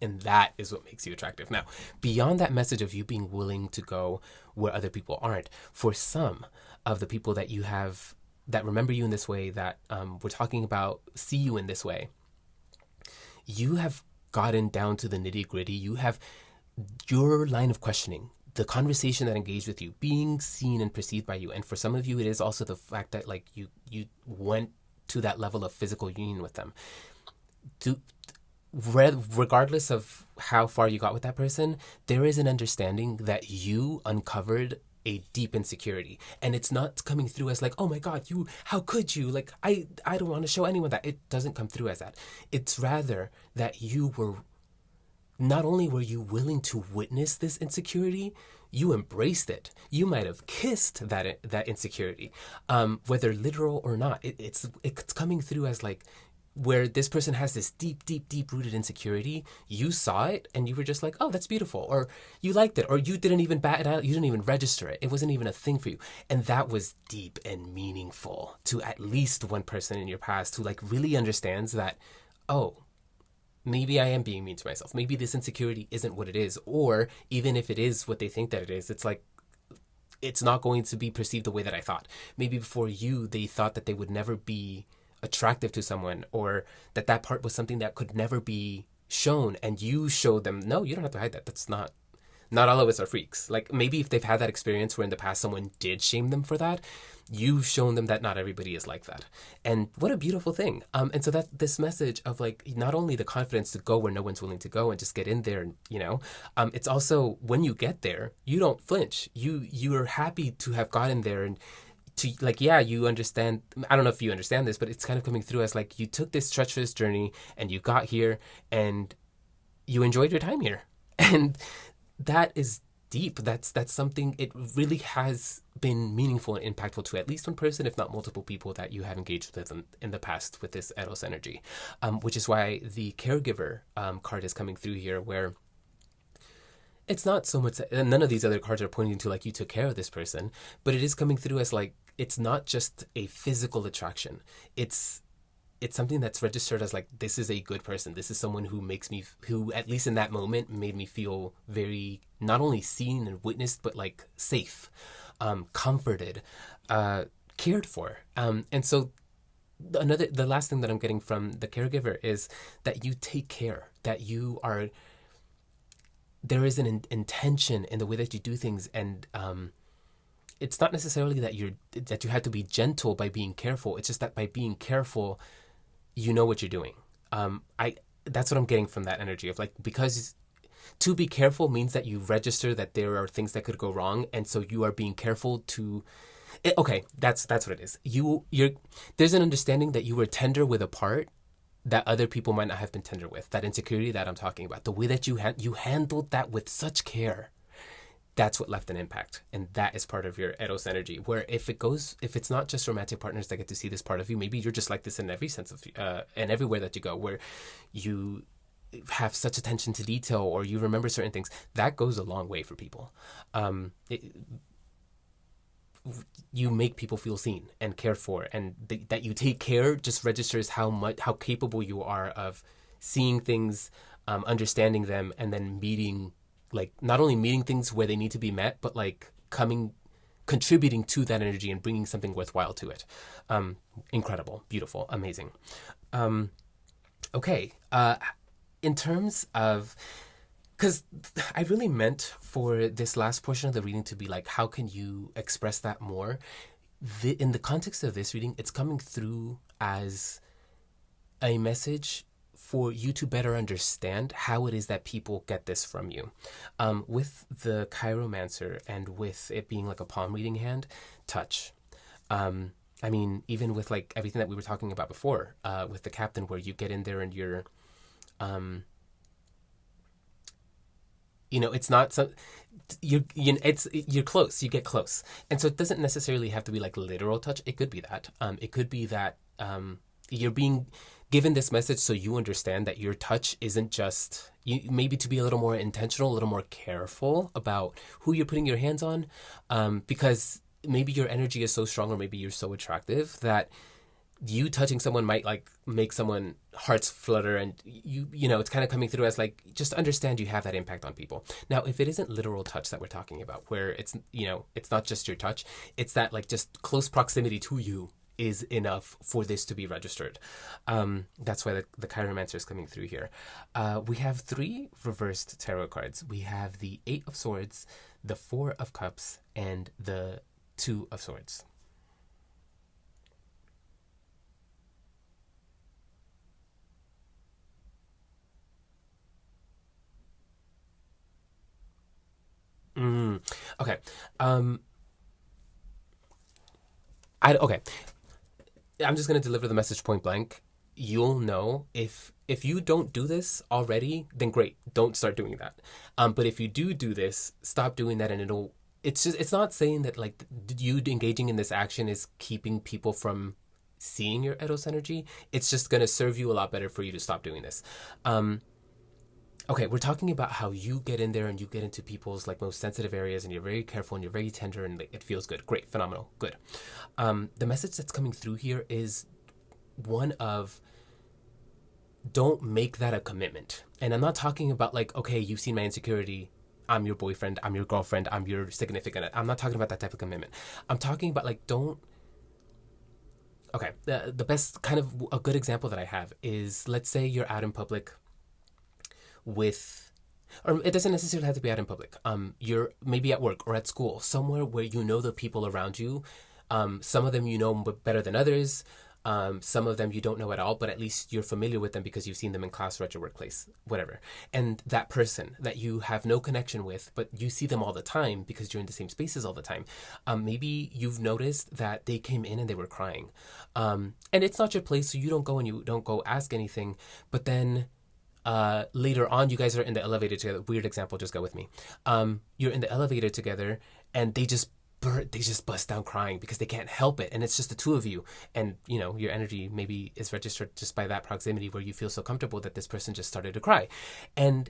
And that is what makes you attractive. Now, beyond that message of you being willing to go where other people aren't, for some of the people that you have that remember you in this way, that we're talking about, see you in this way, you have gotten down to the nitty gritty. You have your line of questioning, the conversation that engaged with you, being seen and perceived by you. And for some of you, it is also the fact that like you went to that level of physical union with them. Regardless of how far you got with that person, there is an understanding that you uncovered a deep insecurity, and it's not coming through as like, oh my god, how could you, like, I don't want to show anyone that. It doesn't come through as that. It's rather that you were, not only were you willing to witness this insecurity, you embraced it. You might have kissed that insecurity, whether literal or not. It's coming through as like, where this person has this deep rooted insecurity, you saw it and you were just like, oh, that's beautiful, or you liked it, or you didn't even bat it out, you didn't even register it. It wasn't even a thing for you. And that was deep and meaningful to at least one person in your past who like really understands that, oh, maybe I am being mean to myself. Maybe this insecurity isn't what it is, or even if it is what they think that it is, it's like, it's not going to be perceived the way that I thought. Maybe before you, they thought that they would never be attractive to someone, or that part was something that could never be shown, and you showed them, no, you don't have to hide that. That's not all of us are freaks. Like maybe if they've had that experience where in the past someone did shame them for that, you've shown them that not everybody is like that. And what a beautiful thing. And so that this message of like, not only the confidence to go where no one's willing to go and just get in there, and it's also when you get there, you don't flinch. You're happy to have gotten there, and to like, yeah, you understand. I don't know if you understand this, but it's kind of coming through as like you took this treacherous journey and you got here and you enjoyed your time here. And that is deep. That's something, it really has been meaningful and impactful to at least one person, if not multiple people that you have engaged with in the past with this Eros energy, which is why the caregiver card is coming through here, where it's not so much, and none of these other cards are pointing to like you took care of this person, but it is coming through as like, it's not just a physical attraction. It's something that's registered as like, this is a good person. This is someone who at least in that moment made me feel very, not only seen and witnessed, but like safe, comforted, cared for. And so the last thing that I'm getting from the caregiver is that you take care, that there is an intention in the way that you do things, and it's not necessarily that you have to be gentle by being careful. It's just that by being careful, you know what you're doing. I That's what I'm getting from that energy of like, because to be careful means that you register that there are things that could go wrong, and so you are being careful to. Okay, that's what it is. You're There's an understanding that you were tender with a part that other people might not have been tender with. That insecurity that I'm talking about, the way that you handled that with such care, that's what left an impact, and that is part of your Eros energy. Where if it's not just romantic partners that get to see this part of you, maybe you're just like this in every sense of and everywhere that you go, where you have such attention to detail or you remember certain things. That goes a long way for people. You make people feel seen and cared for, and that you take care just registers how capable you are of seeing things, understanding them, and then meeting, like not only meeting things where they need to be met, but like contributing to that energy and bringing something worthwhile to it. Incredible, beautiful, amazing. Okay, in terms of, because I really meant for this last portion of the reading to be like, how can you express that more? In the context of this reading, it's coming through as a message for you to better understand how it is that people get this from you. With the chiromancer and with it being like a palm reading hand, touch. I mean, even with like everything that we were talking about before, with the captain, where you get in there and you're, it's not some, you're close. You get close, and so it doesn't necessarily have to be like literal touch. It could be that. It could be that you're being given this message so you understand that your touch isn't just you. Maybe to be a little more intentional, a little more careful about who you're putting your hands on, because maybe your energy is so strong, or maybe you're so attractive that you touching someone might like make someone hearts flutter, and it's kind of coming through as like, just understand you have that impact on people. Now, if it isn't literal touch that we're talking about, where it's not just your touch, it's that like just close proximity to you is enough for this to be registered. That's why the chiromancer is coming through here. We have 3 reversed tarot cards. We have the 8 of Swords, the 4 of Cups, and the 2 of Swords. Okay. Okay. I'm just gonna deliver the message point blank. You'll know if you don't do this already, then great. Don't start doing that. But if you do this, stop doing that, and it's not saying that like you engaging in this action is keeping people from seeing your Eros energy. It's just gonna serve you a lot better for you to stop doing this. Okay, we're talking about how you get in there and you get into people's like most sensitive areas, and you're very careful and you're very tender, and like, it feels good. Great, phenomenal, good. The message that's coming through here is one of, don't make that a commitment. And I'm not talking about like, okay, you've seen my insecurity, I'm your boyfriend, I'm your girlfriend, I'm your significant. I'm not talking about that type of commitment. I'm talking about like, don't. Okay, the best kind of a good example that I have is, let's say you're out in public with, or it doesn't necessarily have to be out in public. You're maybe at work or at school, somewhere where you know the people around you. Some of them you know better than others. Some of them you don't know at all, but at least you're familiar with them because you've seen them in class or at your workplace, whatever. And that person that you have no connection with, but you see them all the time because you're in the same spaces all the time. Maybe you've noticed that they came in and they were crying. And it's not your place, so you don't go and you don't go ask anything. But then later on, you guys are in the elevator together. Weird example, just go with me. You're in the elevator together, and they just bust down crying because they can't help it, and it's just the two of you. And your energy maybe is registered just by that proximity, where you feel so comfortable that this person just started to cry. And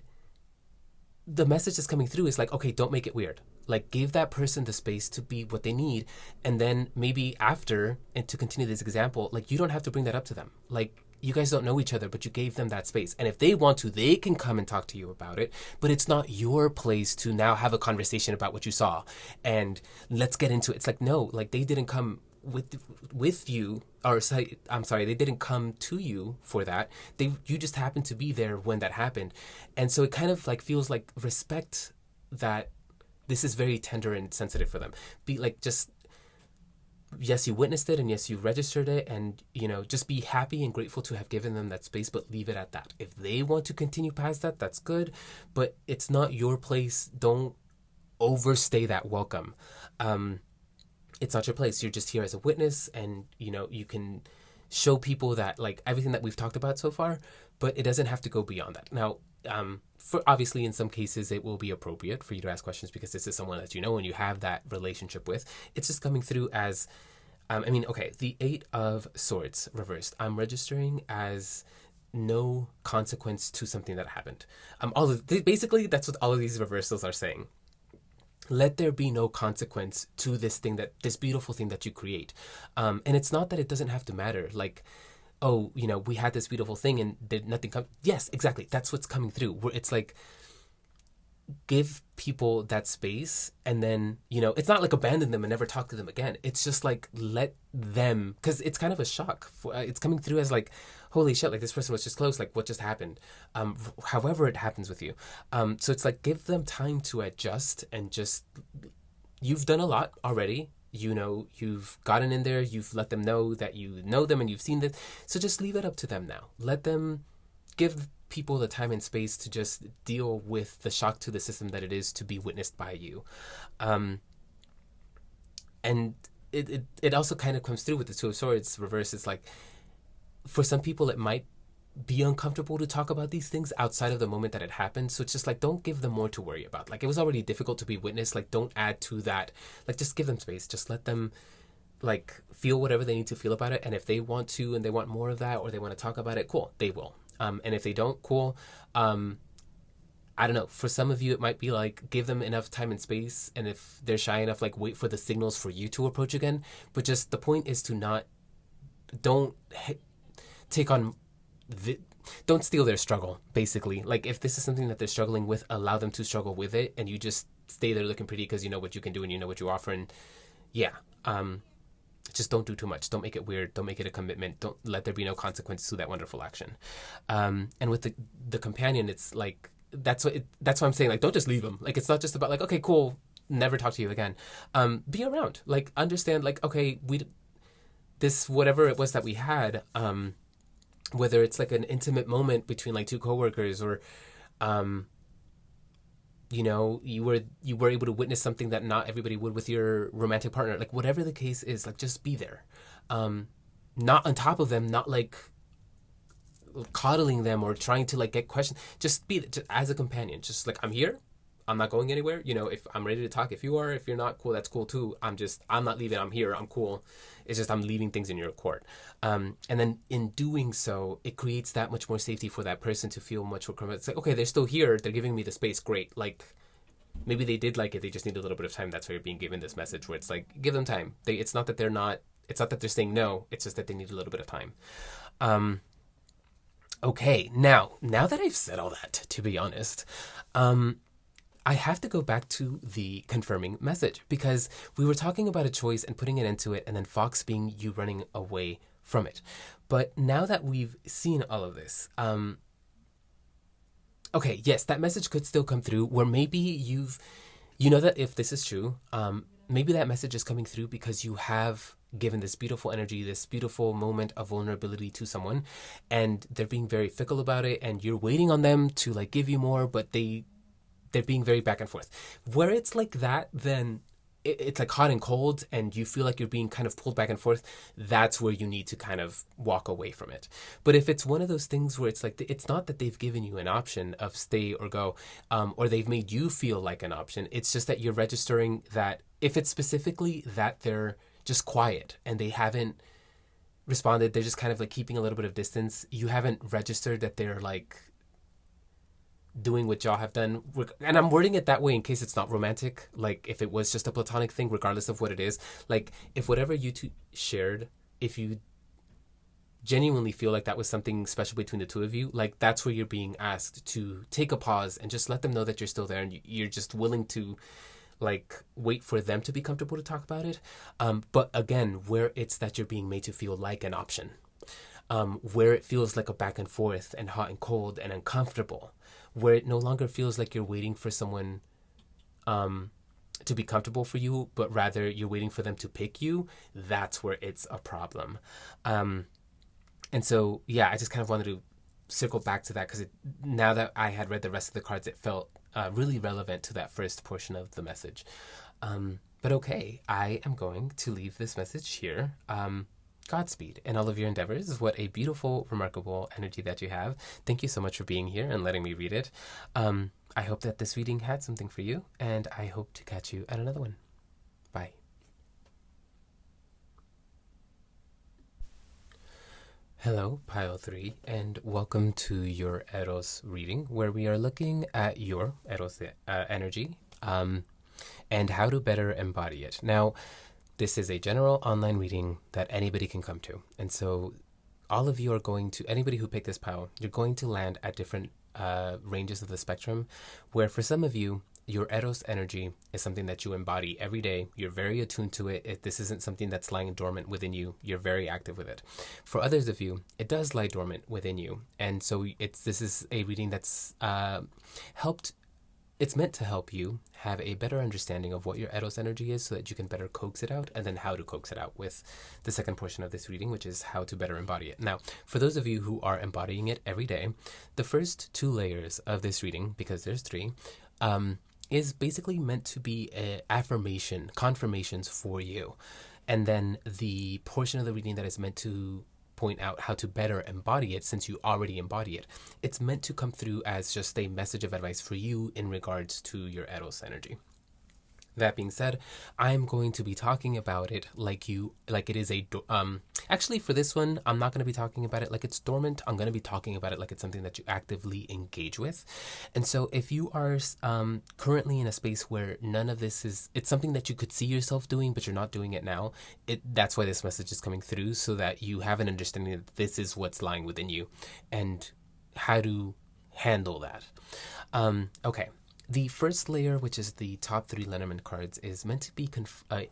the message that's coming through is like, okay, don't make it weird. Like, give that person the space to be what they need, and then maybe after, and to continue this example, like, you don't have to bring that up to them. Like, you guys don't know each other, but you gave them that space. And if they want to, they can come and talk to you about it. But it's not your place to now have a conversation about what you saw and let's get into it. It's like, no, like, they didn't come with you, or I'm sorry, they didn't come to you for that. You just happened to be there when that happened. And so it kind of like feels like respect that this is very tender and sensitive for them. Be like, just yes, you witnessed it, and yes, you registered it, and just be happy and grateful to have given them that space, but leave it at that. If they want to continue past that, that's good, but it's not your place. Don't overstay that welcome. It's not your place. You're just here as a witness, and you can show people that, like, everything that we've talked about so far, but it doesn't have to go beyond that. Now, for obviously in some cases it will be appropriate for you to ask questions because this is someone that and you have that relationship with. It's just coming through as the 8 of Swords reversed. I'm registering as no consequence to something that happened. Basically that's what all of these reversals are saying. Let there be no consequence to this beautiful thing that you create. And it's not that it doesn't have to matter. Like, oh, we had this beautiful thing and did nothing come. Yes, exactly. That's what's coming through. Where it's like, give people that space, and then, it's not like abandon them and never talk to them again. It's just like, let them, because it's kind of a shock. It's coming through as like, holy shit, like this person was just close, like what just happened? However it happens with you. So it's like, give them time to adjust, and just, you've done a lot already. You've gotten in there, you've let them know that you know them and you've seen this. So just leave it up to them now. Let them, give people the time and space to just deal with the shock to the system that it is to be witnessed by you. And it also kind of comes through with the 2 of Swords reverse. It's like, for some people it might be uncomfortable to talk about these things outside of the moment that it happened. So it's just like, don't give them more to worry about. Like, it was already difficult to be witnessed. Like, don't add to that. Like, just give them space. Just let them, like, feel whatever they need to feel about it. And if they want to, and they want more of that, or they want to talk about it, cool, they will. And if they don't, cool. I don't know. For some of you, it might be like, give them enough time and space. And if they're shy enough, like, wait for the signals for you to approach again. But just the point is to don't take on, don't steal their struggle, basically. Like, if this is something that they're struggling with, allow them to struggle with it. And you just stay there looking pretty because you know what you can do and you know what you offer. And yeah, just don't do too much. Don't make it weird. Don't make it a commitment. Don't let there be no consequence to that wonderful action. And with the companion, it's like, that's what I'm saying. Like, don't just leave them. Like, it's not just about like, okay, cool, never talk to you again. Be around. Like, understand. Like, okay, this whatever it was that we had. Whether it's like an intimate moment between like 2 coworkers, or you were able to witness something that not everybody would with your romantic partner. Like, whatever the case is, like, just be there. Not on top of them, not like coddling them or trying to like get questions. Just be just as a companion. Just like, I'm here. I'm not going anywhere. If I'm ready to talk, if you are, if you're not, cool, that's cool too. I'm not leaving. I'm here. I'm cool. It's just, I'm leaving things in your court. And then in doing so, it creates that much more safety for that person to feel much more comfortable. It's like, okay, they're still here. They're giving me the space. Great. Like, maybe they did like it. They just need a little bit of time. That's why you're being given this message where it's like, give them time. It's not that they're saying no. It's just that they need a little bit of time. Okay. Now that I've said all that, to be honest, I have to go back to the confirming message, because we were talking about a choice and putting it into it, and then Fox being you running away from it. But now that we've seen all of this, okay, yes, that message could still come through where maybe that if this is true, maybe that message is coming through because you have given this beautiful energy, this beautiful moment of vulnerability to someone, and they're being very fickle about it, and you're waiting on them to like give you more, but they're being very back and forth. Where it's like that, then it's like hot and cold, and you feel like you're being kind of pulled back and forth. That's where you need to kind of walk away from it. But if it's one of those things where it's like, it's not that they've given you an option of stay or go, or they've made you feel like an option. It's just that you're registering that if it's specifically that they're just quiet and they haven't responded, they're just kind of like keeping a little bit of distance. You haven't registered that they're like doing what y'all have done. And I'm wording it that way in case it's not romantic. Like, if it was just a platonic thing, regardless of what it is, like, if whatever you two shared, if you genuinely feel like that was something special between the two of you, like, that's where you're being asked to take a pause and just let them know that you're still there, and you're just willing to like wait for them to be comfortable to talk about it. But again, where it's that you're being made to feel like an option, where it feels like a back and forth and hot and cold and uncomfortable, where it no longer feels like you're waiting for someone to be comfortable for you, but rather you're waiting for them to pick you, that's where it's a problem. And so, yeah, I just kind of wanted to circle back to that because now that I had read the rest of the cards, it felt really relevant to that first portion of the message. But okay, I am going to leave this message here. Godspeed in all of your endeavors. What a beautiful, remarkable energy that you have. Thank you so much for being here and letting me read it. I hope that this reading had something for you, and I hope to catch you at another one. Bye. Hello, Pile 3, and welcome to your Eros reading, where we are looking at your Eros energy and how to better embody it. Now, this is a general online reading that anybody can come to. And so all of you are going to, anybody who picked this pile, you're going to land at different ranges of the spectrum, where for some of you, your Eros energy is something that you embody every day. You're very attuned to it. This isn't something that's lying dormant within you. You're very active with it. For others of you, it does lie dormant within you. And so this is a reading that's it's meant to help you have a better understanding of what your Eros energy is so that you can better coax it out, and then how to coax it out with the second portion of this reading, which is how to better embody it. Now, for those of you who are embodying it every day, the first 2 layers of this reading, because there's 3, is basically meant to be confirmations for you. And then the portion of the reading that is meant to point out how to better embody it, since you already embody it, it's meant to come through as just a message of advice for you in regards to your Eros energy. That being said, I'm going to be talking about it like it is actually for this one, I'm not going to be talking about it like it's dormant. I'm going to be talking about it like it's something that you actively engage with. And so if you are currently in a space where none of this it's something that you could see yourself doing, but you're not doing it now, that's why this message is coming through, so that you have an understanding that this is what's lying within you and how to handle that. Okay. The first layer, which is the top 3 Lenormand cards, is meant to be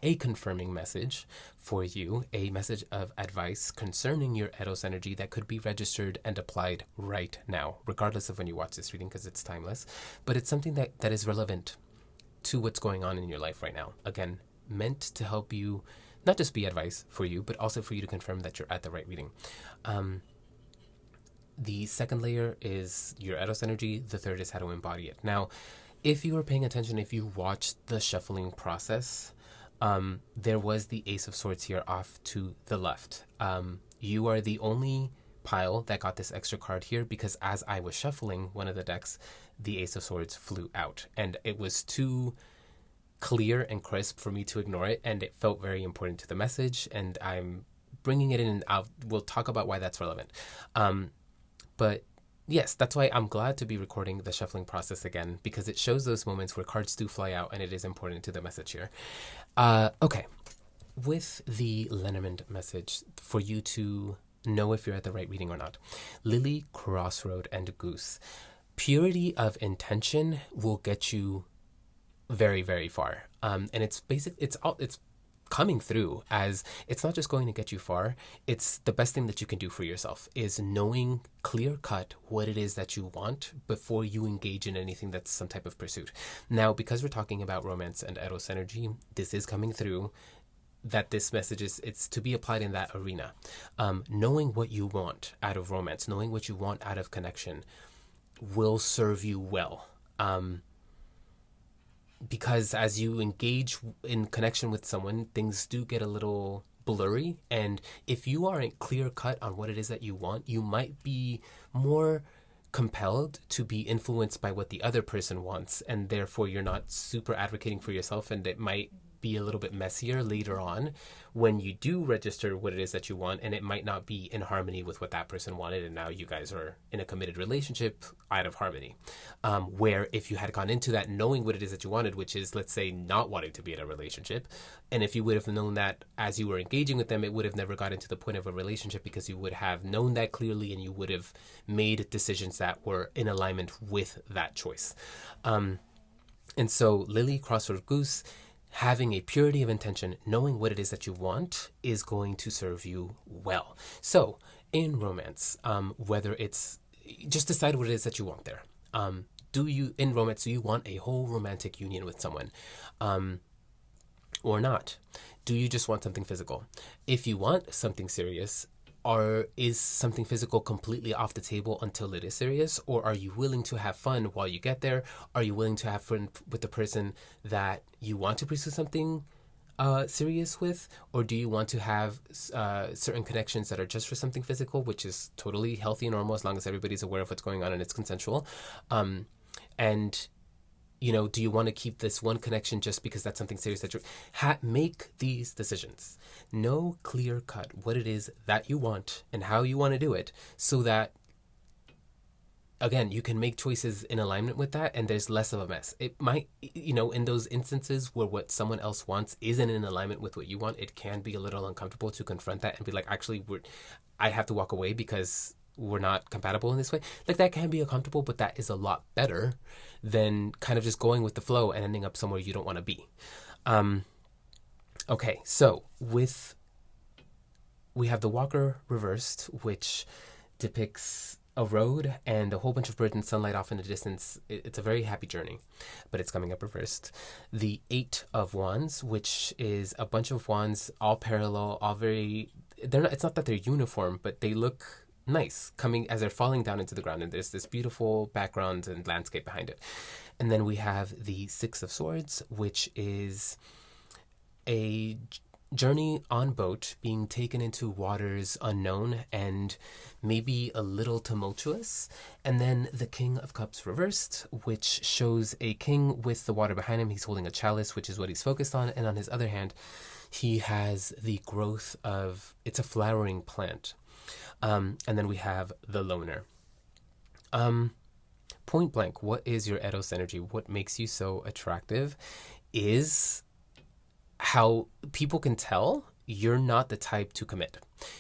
a confirming message for you, a message of advice concerning your Eros energy that could be registered and applied right now, regardless of when you watch this reading, because it's timeless. But it's something that is relevant to what's going on in your life right now. Again, meant to help you, not just be advice for you, but also for you to confirm that you're at the right reading. The second layer is your Eros energy. The third is how to embody it. Now, if you were paying attention, if you watched the shuffling process, there was the Ace of Swords here off to the left. You are the only pile that got this extra card here, because as I was shuffling one of the decks, the Ace of Swords flew out. And it was too clear and crisp for me to ignore it, and it felt very important to the message, and I'm bringing it in, and we'll talk about why that's relevant. But yes, that's why I'm glad to be recording the shuffling process again, because it shows those moments where cards do fly out, and it is important to the message here. Okay, with the Lenormand message, for you to know if you're at the right reading or not. Lily, Crossroad, and Goose. Purity of intention will get you very, very far. And it's coming through as it's not just going to get you far, it's the best thing that you can do for yourself is knowing clear cut what it is that you want before you engage in anything that's some type of pursuit. Now, because we're talking about romance and Eros energy, this is coming through that this message it's to be applied in that arena. Knowing what you want out of romance, knowing what you want out of connection will serve you well. Because as you engage in connection with someone, things do get a little blurry. And if you aren't clear cut on what it is that you want, you might be more compelled to be influenced by what the other person wants. And therefore, you're not super advocating for yourself. And it might be a little bit messier later on when you do register what it is that you want, and it might not be in harmony with what that person wanted, and now you guys are in a committed relationship out of harmony. Where if you had gone into that knowing what it is that you wanted, which is, let's say, not wanting to be in a relationship, and if you would have known that as you were engaging with them, it would have never gotten to the point of a relationship, because you would have known that clearly and you would have made decisions that were in alignment with that choice. And so Lily, Crossroad, Goose, having a purity of intention, knowing what it is that you want, is going to serve you well. So in romance, whether it's just decide what it is that you want there. do you, in romance, do you want a whole romantic union with someone? Or not? Do you just want something physical? If you want something serious, or is something physical completely off the table until it is serious? Or are you willing to have fun while you get there? Are you willing to have fun with the person that you want to pursue something serious with? Or do you want to have certain connections that are just for something physical, which is totally healthy and normal as long as everybody's aware of what's going on and it's consensual? And do you want to keep this one connection just because that's something serious that you make these decisions? Know clear cut what it is that you want and how you want to do it, so that, again, you can make choices in alignment with that and there's less of a mess. It might, in those instances where what someone else wants isn't in alignment with what you want, it can be a little uncomfortable to confront that and be like, actually, I have to walk away because we're not compatible in this way. Like, that can be uncomfortable, but that is a lot better than kind of just going with the flow and ending up somewhere you don't want to be. Okay, so we have the Walker reversed, which depicts a road and a whole bunch of birds and sunlight off in the distance. It's a very happy journey, but it's coming up reversed. The Eight of Wands, which is a bunch of wands, all parallel, all very... it's not that they're uniform, but they look nice coming as they're falling down into the ground, and there's this beautiful background and landscape behind it. And then we have the Six of Swords, which is a journey on boat being taken into waters unknown and maybe a little tumultuous. And then the King of Cups reversed, which shows a king with the water behind him. He's holding a chalice, which is what he's focused on, and on his other hand he has the growth of, it's a flowering plant. And then we have the Loner. Point blank, what is your Eros energy? What makes you so attractive is how people can tell you're not the type to commit.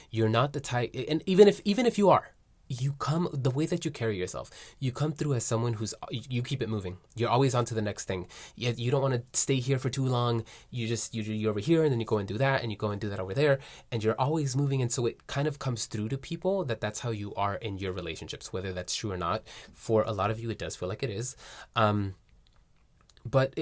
You're not the type, and even if you are, you come, the way that you carry yourself, you come through as someone you keep it moving. You're always on to the next thing. You don't want to stay here for too long. You're over here, and then you go and do that, and you go and do that over there, and you're always moving. And so it kind of comes through to people that that's how you are in your relationships, whether that's true or not. For a lot of you, it does feel like it is. But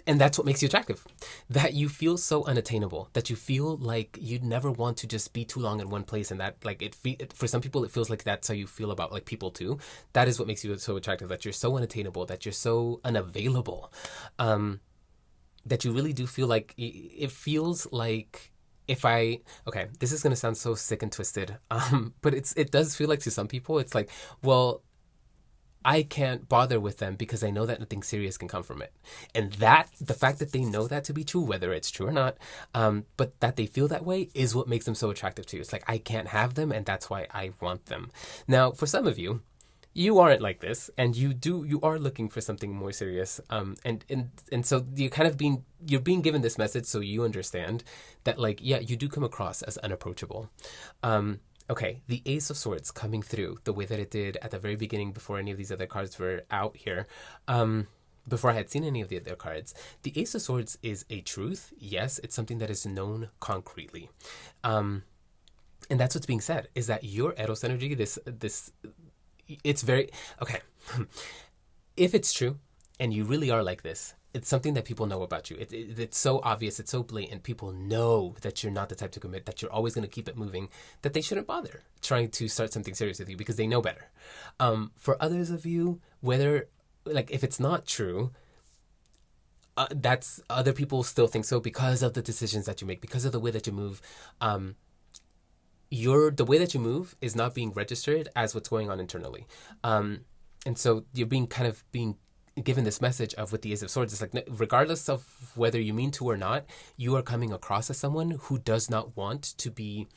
and that's what makes you attractive, that you feel so unattainable, that you feel like you'd never want to just be too long in one place, and that like for some people it feels like that's how you feel about like people too. That is what makes you so attractive, that you're so unattainable, that you're so unavailable, that you really do feel like it feels like this is going to sound so sick and twisted, but it does feel like to some people it's like, well, I can't bother with them because I know that nothing serious can come from it. And that, the fact that they know that to be true, whether it's true or not, but that they feel that way is what makes them so attractive to you. It's like, I can't have them, and that's why I want them. Now, for some of you, you aren't like this, and you are looking for something more serious. And so you're being given this message so you understand that, like, yeah, you do come across as unapproachable. Okay, the Ace of Swords coming through the way that it did at the very beginning before any of these other cards were out here, before I had seen any of the other cards. The Ace of Swords is a truth. Yes, it's something that is known concretely. And that's what's being said, is that your Eros energy, it's very, okay. If it's true, and you really are like this, it's something that people know about you. It's so obvious, it's so blatant. People know that you're not the type to commit, that you're always going to keep it moving, that they shouldn't bother trying to start something serious with you because they know better. For others of you, whether, like, if it's not true, that's, other people still think so because of the decisions that you make, because of the way that you move. The way that you move is not being registered as what's going on internally. And so you're being given this message of, with the Ace of Swords, it's like, regardless of whether you mean to or not, you are coming across as someone who does not want to be,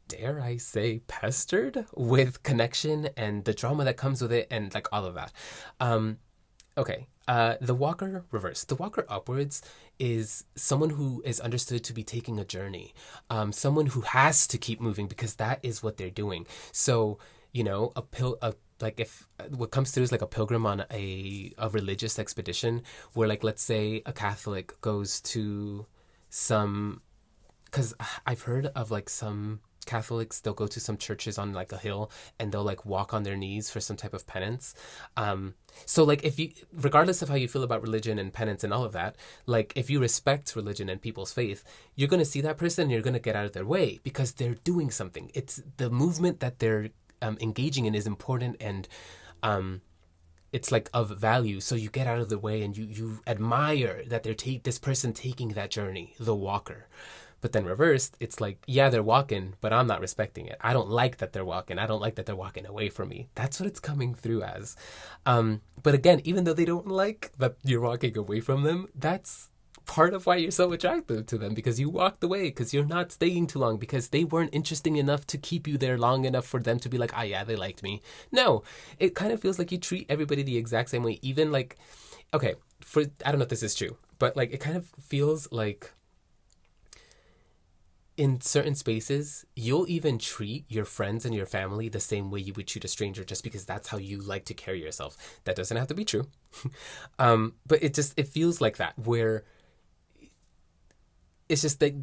dare I say, pestered with connection and the drama that comes with it, and like all of that. Okay, the Walker reverse. The Walker upwards is someone who is understood to be taking a journey, someone who has to keep moving because that is what they're doing. So, like, if what comes through is like a pilgrim on a religious expedition, where, like, let's say a Catholic goes to some, because I've heard of like some Catholics, they'll go to some churches on like a hill and they'll like walk on their knees for some type of penance. So like if you, regardless of how you feel about religion and penance and all of that, like if you respect religion and people's faith, you're going to see that person and you're going to get out of their way because they're doing something. It's the movement that they're engaging in is important, and it's like of value. So you get out of the way and you admire that this person taking that journey, the walker. But then reversed, it's like, yeah, they're walking, but I'm not respecting it. I don't like that they're walking. I don't like that they're walking away from me. That's what it's coming through as. But again, even though they don't like that you're walking away from them, that's part of why you're so attractive to them, because you walked away, because you're not staying too long, because they weren't interesting enough to keep you there long enough for them to be like, ah, yeah, they liked me. No, it kind of feels like you treat everybody the exact same way. Even like, okay, I don't know if this is true, but like it kind of feels like in certain spaces, you'll even treat your friends and your family the same way you would treat a stranger, just because that's how you like to carry yourself. That doesn't have to be true. But it feels like that, where it's just that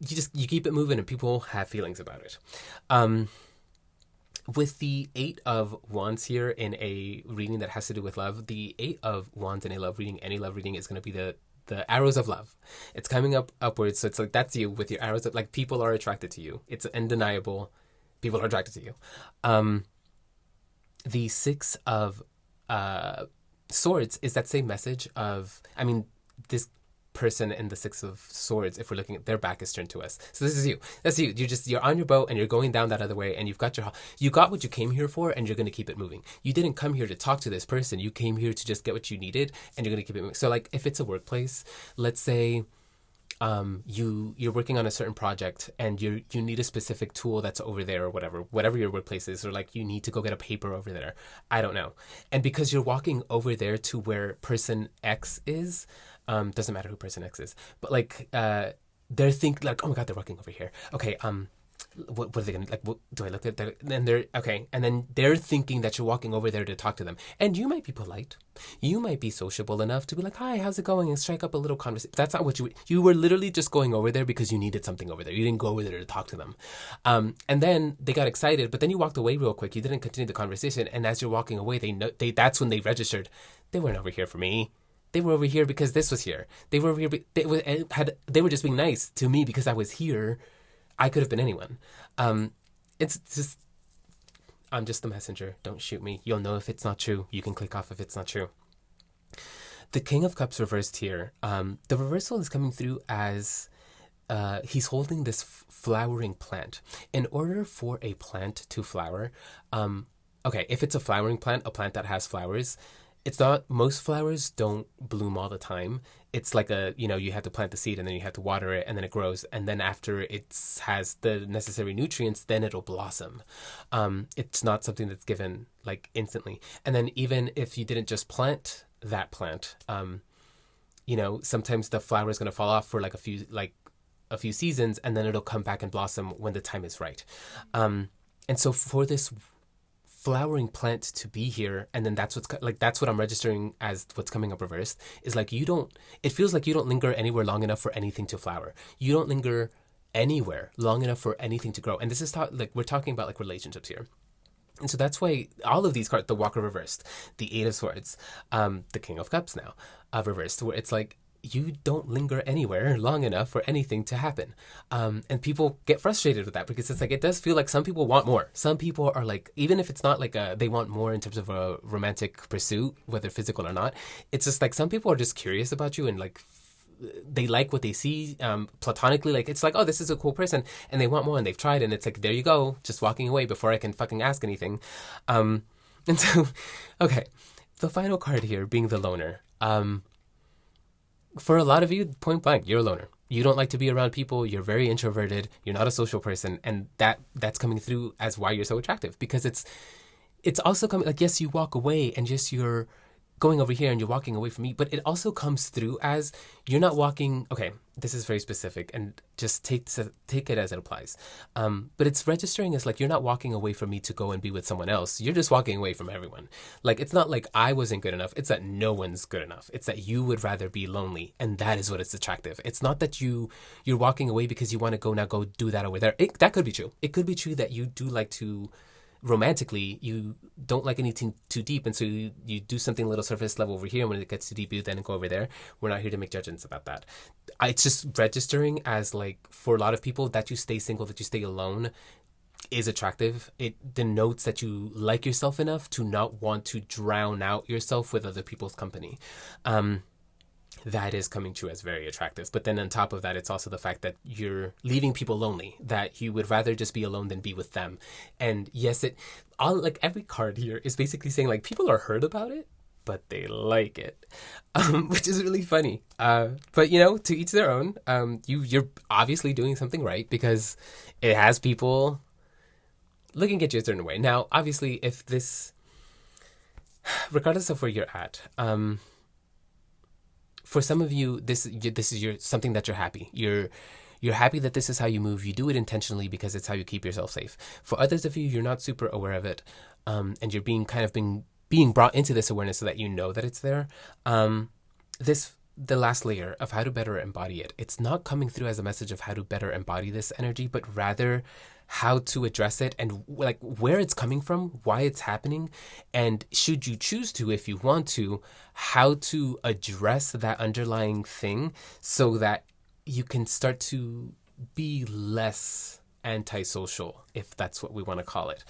you keep it moving and people have feelings about it. With the 8 of Wands here in a reading that has to do with love, the 8 of Wands in a love reading, any love reading, is going to be the arrows of love. It's coming upwards. So it's like, that's you with your arrows of, like, people are attracted to you. It's undeniable. People are attracted to you. The 6 of Swords is that same message of, I mean, this person in the 6 of Swords, if we're looking at, their back is turned to us. So this is you. That's you. You're on your boat and you're going down that other way, and you got what you came here for, and you're going to keep it moving. You didn't come here to talk to this person. You came here to just get what you needed, and you're going to keep it moving. So like if it's a workplace, let's say you're working on a certain project and you need a specific tool that's over there, or whatever your workplace is, or like you need to go get a paper over there. I don't know. And because you're walking over there to where person X is, doesn't matter who person X is, but like they're thinking like, oh my God, they're walking over here. Okay, what are they gonna, like, what do I look at? And they're okay, and then they're thinking that you're walking over there to talk to them, and you might be polite, you might be sociable enough to be like, hi, how's it going, and strike up a little conversation. That's not what you were literally just going over there because you needed something over there. You didn't go over there to talk to them. And then they got excited, but then you walked away real quick. You didn't continue the conversation, and as you're walking away, that's when they registered, they weren't over here for me. They were over here because this was here. They were over here. They were just being nice to me because I was here. I could have been anyone. It's just, I'm just the messenger. Don't shoot me. You'll know if it's not true. You can click off if it's not true. The King of Cups reversed here. The reversal is coming through as he's holding this flowering plant. In order for a plant to flower, okay, if it's a flowering plant, a plant that has flowers, it's not, most flowers don't bloom all the time. It's like you have to plant the seed and then you have to water it and then it grows. And then after it has the necessary nutrients, then it'll blossom. It's not something that's given like instantly. And then even if you didn't just plant that plant, sometimes the flower is going to fall off for like a few seasons, and then it'll come back and blossom when the time is right. And so for this flowering plant to be here, and then that's what I'm registering as what's coming up reversed, is like it feels like you don't linger anywhere long enough for anything to flower. You don't linger anywhere long enough for anything to grow. And this is we're talking about like relationships here. And so that's why all of these cards, the Walker reversed, the 8 of Swords, the King of Cups now reversed, where it's like you don't linger anywhere long enough for anything to happen. And people get frustrated with that because it's like, it does feel like some people want more. Some people are like, even if it's not like they want more in terms of a romantic pursuit, whether physical or not, it's just like some people are just curious about you and like they like what they see platonically. Like it's like, oh, this is a cool person, and they want more, and they've tried, and it's like, there you go, just walking away before I can fucking ask anything. And so, okay, the final card here being the Loner. For a lot of you, point blank, you're a loner. You don't like to be around people. You're very introverted. You're not a social person. And that's coming through as why you're so attractive, because it's also coming like, yes, you walk away and just you're going over here and you're walking away from me. But it also comes through as you're not walking. Okay, this is very specific, and just take it as it applies. But it's registering as like you're not walking away from me to go and be with someone else. You're just walking away from everyone. Like, it's not like I wasn't good enough. It's that no one's good enough. It's that you would rather be lonely, and that is what is attractive. It's not that you're walking away because you want to go do that over there. That could be true. It could be true that you do like to. Romantically, you don't like anything too deep, and so you do something a little surface level over here, and when it gets too deep, you then go over there. We're not here to make judgments about that. It's just registering as, like, for a lot of people, that you stay single, that you stay alone is attractive. It denotes that you like yourself enough to not want to drown out yourself with other people's company. That is coming true as very attractive. But then on top of that, it's also the fact that you're leaving people lonely, that you would rather just be alone than be with them. And yes, like every card here is basically saying, like, people are hurt about it, but they like it, which is really funny. But, you know, to each their own. You're obviously doing something right, because it has people looking at you a certain way. Now, obviously, if this, regardless of where you're at, for some of you, this is something that you're happy. You're happy that this is how you move. You do it intentionally because it's how you keep yourself safe. For others of you, you're not super aware of it, and you're being brought into this awareness so that you know that it's there. The last layer of how to better embody it. It's not coming through as a message of how to better embody this energy, but rather how to address it, and like where it's coming from, why it's happening, and should you choose to, if you want to, how to address that underlying thing so that you can start to be less antisocial, if that's what we want to call it,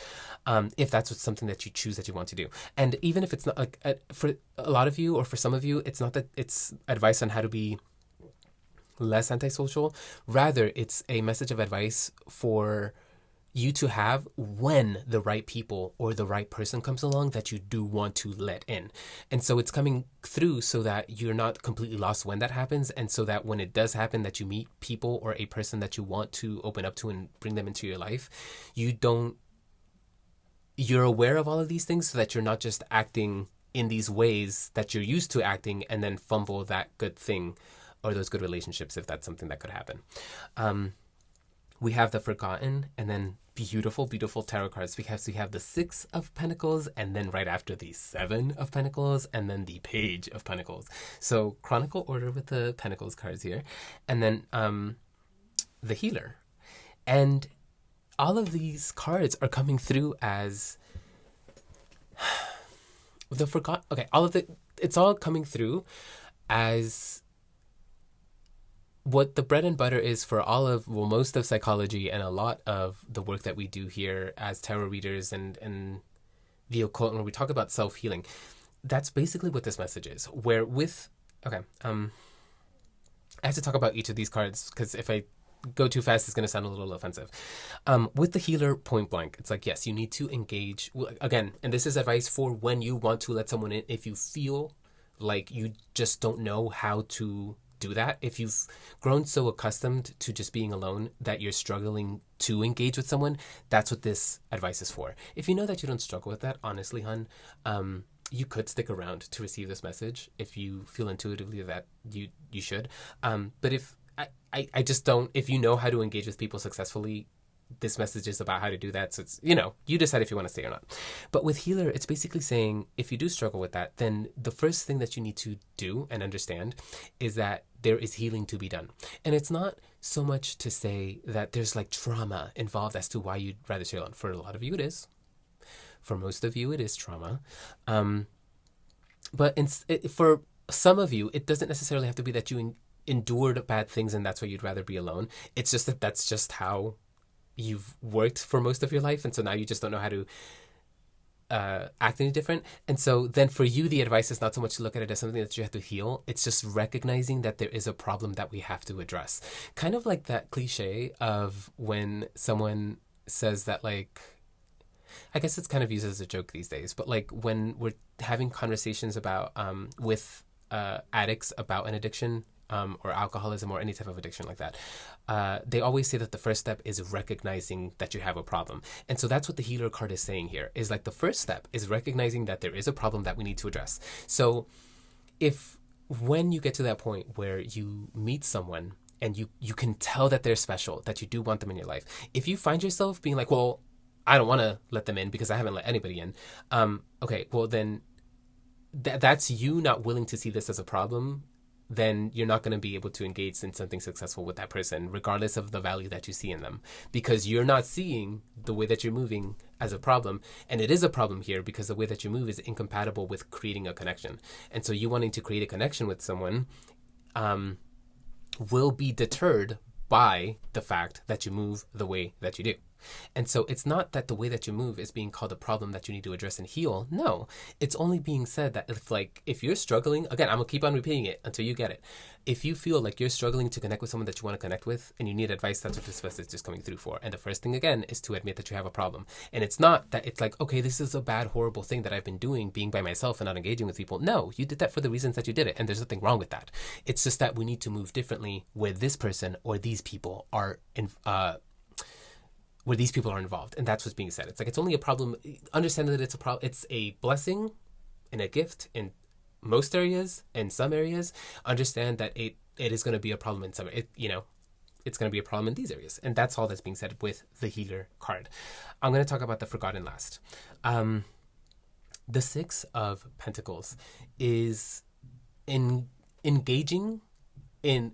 if that's something that you choose that you want to do. And even if it's not, like, for a lot of you, or for some of you, it's not that it's advice on how to be less antisocial. Rather, it's a message of advice for you to have when the right people or the right person comes along that you do want to let in. And so it's coming through so that you're not completely lost when that happens, and so that when it does happen, that you meet people or a person that you want to open up to and bring them into your life, you're aware of all of these things, so that you're not just acting in these ways that you're used to acting and then fumble that good thing or those good relationships, if that's something that could happen. We have the Forgotten, and then beautiful, beautiful tarot cards, because we have the Six of Pentacles, and then right after the Seven of Pentacles, and then the Page of Pentacles. So chronicle order with the Pentacles cards here, and then the Healer. And all of these cards are coming through as the Forgotten. Okay, it's all coming through as what the bread and butter is for most of psychology and a lot of the work that we do here as tarot readers and the occult, when we talk about self-healing. That's basically what this message is. I have to talk about each of these cards, because if I go too fast, it's going to sound a little offensive. With the Healer, point blank, it's like, yes, you need to engage. Again, and this is advice for when you want to let someone in, if you feel like you just don't know how to do that. If you've grown so accustomed to just being alone that you're struggling to engage with someone, that's what this advice is for. If you know that you don't struggle with that, honestly, hun, you could stick around to receive this message if you feel intuitively that you should. But if I just don't, if you know how to engage with people successfully, this message is about how to do that. So it's, you decide if you want to stay or not. But with Healer, it's basically saying, if you do struggle with that, then the first thing that you need to do and understand is that there is healing to be done. And it's not so much to say that there's like trauma involved as to why you'd rather stay alone. For a lot of you, it is. For most of you, it is trauma. But for some of you, it doesn't necessarily have to be that you endured bad things and that's why you'd rather be alone. It's just that that's just how you've worked for most of your life, and so now you just don't know how to act any different. And so then for you, the advice is not so much to look at it as something that you have to heal. It's just recognizing that there is a problem that we have to address. Kind of like that cliche of when someone says that, like, I guess it's kind of used as a joke these days, but like when we're having conversations about with addicts about an addiction, or alcoholism or any type of addiction like that, they always say that the first step is recognizing that you have a problem. And so that's what the healer card is saying here, is like the first step is recognizing that there is a problem that we need to address. So when you get to that point where you meet someone and you can tell that they're special, that you do want them in your life, if you find yourself being like, well, I don't want to let them in because I haven't let anybody in, okay, well then that's you not willing to see this as a problem. Then you're not going to be able to engage in something successful with that person, regardless of the value that you see in them, because you're not seeing the way that you're moving as a problem. And it is a problem here because the way that you move is incompatible with creating a connection. And so you wanting to create a connection with someone will be deterred by the fact that you move the way that you do. And so it's not that the way that you move is being called a problem that you need to address and heal. No, it's only being said that if you're struggling, again, I'm going to keep on repeating it until you get it. If you feel like you're struggling to connect with someone that you want to connect with and you need advice, that's what this message is coming through for. And the first thing, again, is to admit that you have a problem. And it's not that it's like, okay, this is a bad, horrible thing that I've been doing, being by myself and not engaging with people. No, you did that for the reasons that you did it. And there's nothing wrong with that. It's just that we need to move differently where this person or these people are where these people are involved. And that's what's being said. It's like, it's only a problem. Understand that it's a problem. It's a blessing and a gift in most areas. In some areas, understand that it is going to be a problem in some, it's going to be a problem in these areas. And that's all that's being said with the healer card. I'm going to talk about the forgotten last. The Six of Pentacles is engaging in,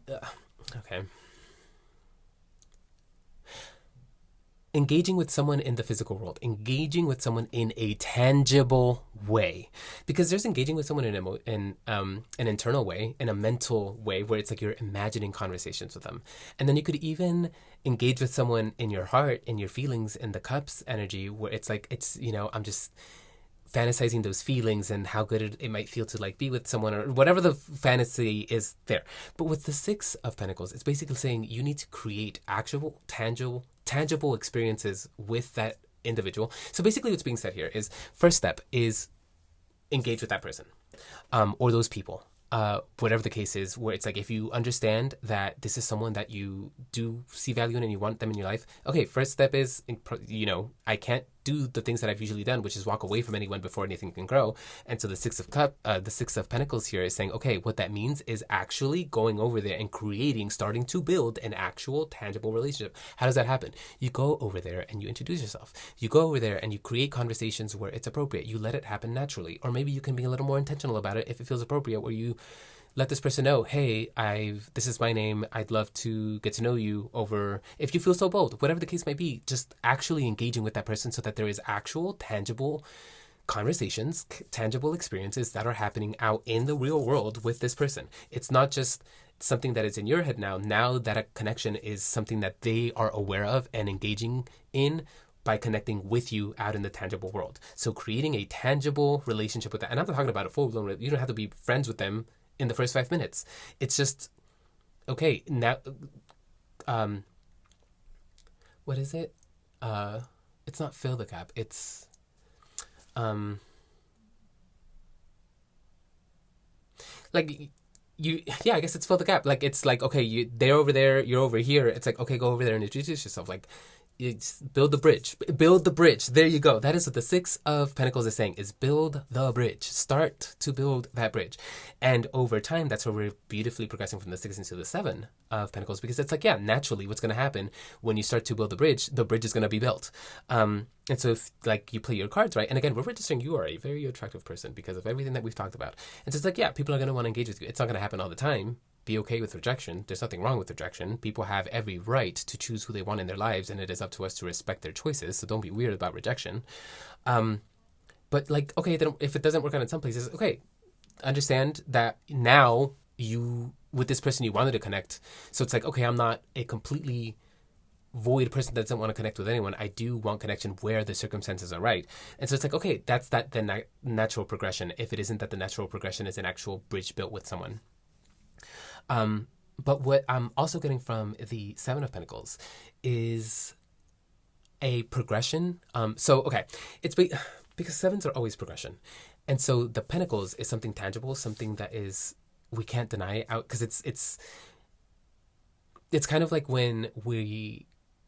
engaging with someone in the physical world, engaging with someone in a tangible way, because there's engaging with someone in an internal way, in a mental way, where it's like you're imagining conversations with them. And then you could even engage with someone in your heart, in your feelings, in the cups energy, where it's like, I'm just fantasizing those feelings and how good it might feel to like be with someone or whatever the fantasy is there. But with the Six of Pentacles, it's basically saying you need to create actual, tangible experiences with that individual. So basically what's being said here is, first step is engage with that person or those people. Whatever the case is, where it's like, if you understand that this is someone that you do see value in and you want them in your life, okay, first step is, I can't do the things that I've usually done, which is walk away from anyone before anything can grow. And so the Six of Pentacles here is saying, okay, what that means is actually going over there and starting to build an actual tangible relationship. How does that happen? You go over there and you introduce yourself. You go over there and you create conversations where it's appropriate. You let it happen naturally. Or maybe you can be a little more intentional about it if it feels appropriate, where you let this person know, hey, this is my name. I'd love to get to know you over, if you feel so bold, whatever the case might be, just actually engaging with that person so that there is actual, tangible conversations, tangible experiences that are happening out in the real world with this person. It's not just something that is in your head now that a connection is something that they are aware of and engaging in by connecting with you out in the tangible world. So creating a tangible relationship with that. And I'm not talking about a full-blown, you don't have to be friends with them in the first 5 minutes. It's just, okay, now, what is it? It's not fill the gap. It's, like, I guess it's fill the gap. Like, it's like, okay, they're over there, you're over here. It's like, okay, go over there and introduce yourself. Like, it's build the bridge. There you go. That is what the Six of Pentacles is saying, is build the bridge. Start to build that bridge. And over time, that's where we're beautifully progressing from the Six into the Seven of Pentacles, because it's like, yeah, naturally what's going to happen when you start to build the bridge is going to be built. And so if like you play your cards right, and again, we're registering you are a very attractive person because of everything that we've talked about. And so it's like, yeah, people are going to want to engage with you. It's not going to happen all the time. Be okay with rejection. There's nothing wrong with rejection. People have every right to choose who they want in their lives, and it is up to us to respect their choices. So don't be weird about rejection. But like, okay, then if it doesn't work out in some places, okay, understand that now with this person you wanted to connect. So it's like, okay, I'm not a completely void person that doesn't want to connect with anyone. I do want connection where the circumstances are right. And so it's like, okay, that's the natural progression. If it isn't that the natural progression is an actual bridge built with someone. But what I'm also getting from the Seven of Pentacles is a progression. It's because sevens are always progression. And so the Pentacles is something tangible, something that is we can't deny it out, because it's kind of like when we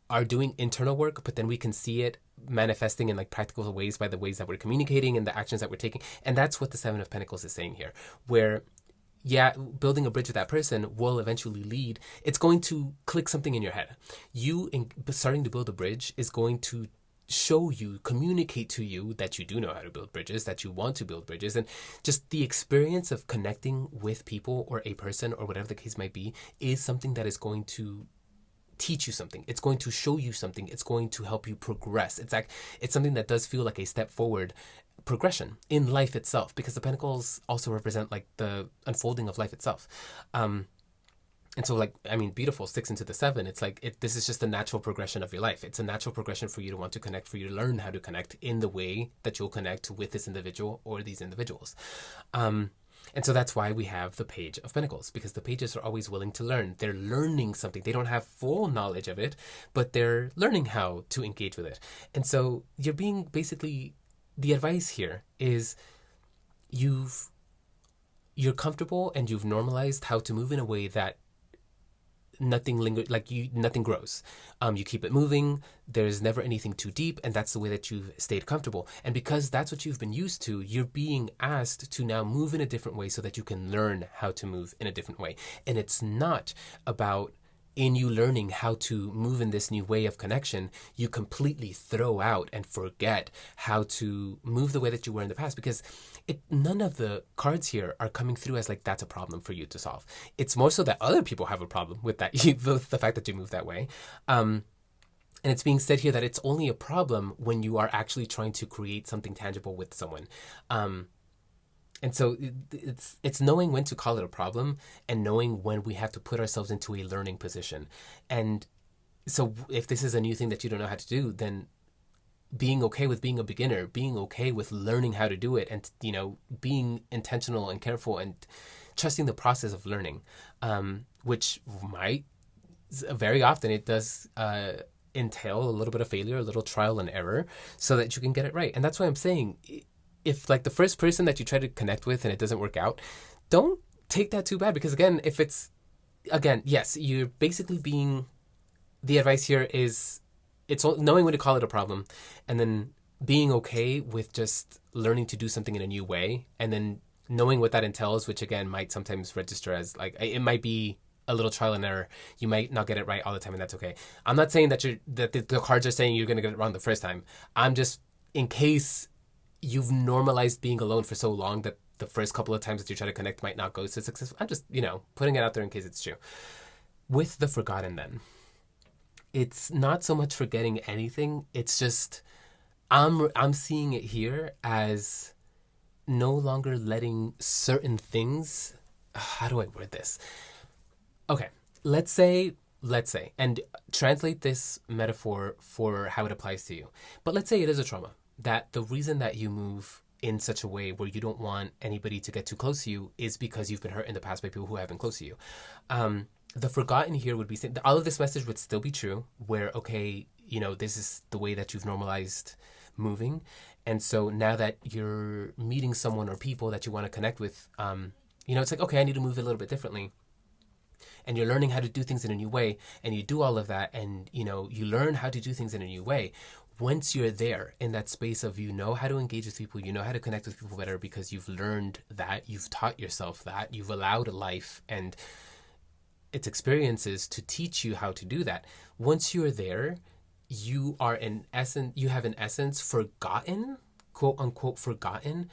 are doing internal work, but then we can see it manifesting in like practical ways by the ways that we're communicating and the actions that we're taking. And that's what the Seven of Pentacles is saying here, where yeah, building a bridge with that person will eventually lead. It's going to click something in your head. Starting to build a bridge is going to show you, communicate to you that you do know how to build bridges, that you want to build bridges. And just the experience of connecting with people or a person or whatever the case might be is something that is going to teach you something. It's going to show you something. It's going to help you progress. It's something that does feel like a step forward progression in life itself, because the pentacles also represent like the unfolding of life itself. And so, like, I mean, beautiful sticks into the seven. It's like, this is just a natural progression of your life. It's a natural progression for you to want to connect, for you to learn how to connect in the way that you'll connect with this individual or these individuals. And so that's why we have the Page of Pentacles, because the pages are always willing to learn. They're learning something. They don't have full knowledge of it, but they're learning how to engage with it. And so you're being basically, the advice here is you're comfortable and you've normalized how to move in a way that nothing lingers, nothing grows. You keep it moving. There's never anything too deep, and that's the way that you've stayed comfortable. And because that's what you've been used to, you're being asked to now move in a different way so that you can learn how to move in a different way. And it's not about, in you learning how to move in this new way of connection, you completely throw out and forget how to move the way that you were in the past, because none of the cards here are coming through as like that's a problem for you to solve. It's more so that other people have a problem with that, with the fact that you move that way. And it's being said here that it's only a problem when you are actually trying to create something tangible with someone. And so it's knowing when to call it a problem and knowing when we have to put ourselves into a learning position. And so if this is a new thing that you don't know how to do, then being okay with being a beginner, being okay with learning how to do it, and, you know, being intentional and careful and trusting the process of learning, which might, very often it does entail a little bit of failure, a little trial and error, so that you can get it right. And that's why I'm saying, if like the first person that you try to connect with and it doesn't work out, don't take that too bad, because yes, you're basically being, the advice here is, it's knowing when to call it a problem, and then being okay with just learning to do something in a new way, and then knowing what that entails, which again might sometimes register as like, it might be a little trial and error. You might not get it right all the time, and that's okay. I'm not saying that the cards are saying you're going to get it wrong the first time. I'm just, in case you've normalized being alone for so long that the first couple of times that you try to connect might not go so successful. I'm just, putting it out there in case it's true. With the Forgotten then, it's not so much forgetting anything. It's just, I'm seeing it here as no longer letting certain things, how do I word this? Okay, let's say, and translate this metaphor for how it applies to you. But let's say it is a trauma, that the reason that you move in such a way where you don't want anybody to get too close to you is because you've been hurt in the past by people who have been close to you. The Forgotten here would be, all of this message would still be true, where, okay, this is the way that you've normalized moving. And so now that you're meeting someone or people that you want to connect with, it's like, okay, I need to move a little bit differently. And you're learning how to do things in a new way, and you do all of that, and, you learn how to do things in a new way. Once you're there in that space of, how to engage with people, how to connect with people better, because you've learned that, you've taught yourself that, you've allowed life and its experiences to teach you how to do that. Once you're there, you have in essence forgotten, quote unquote forgotten,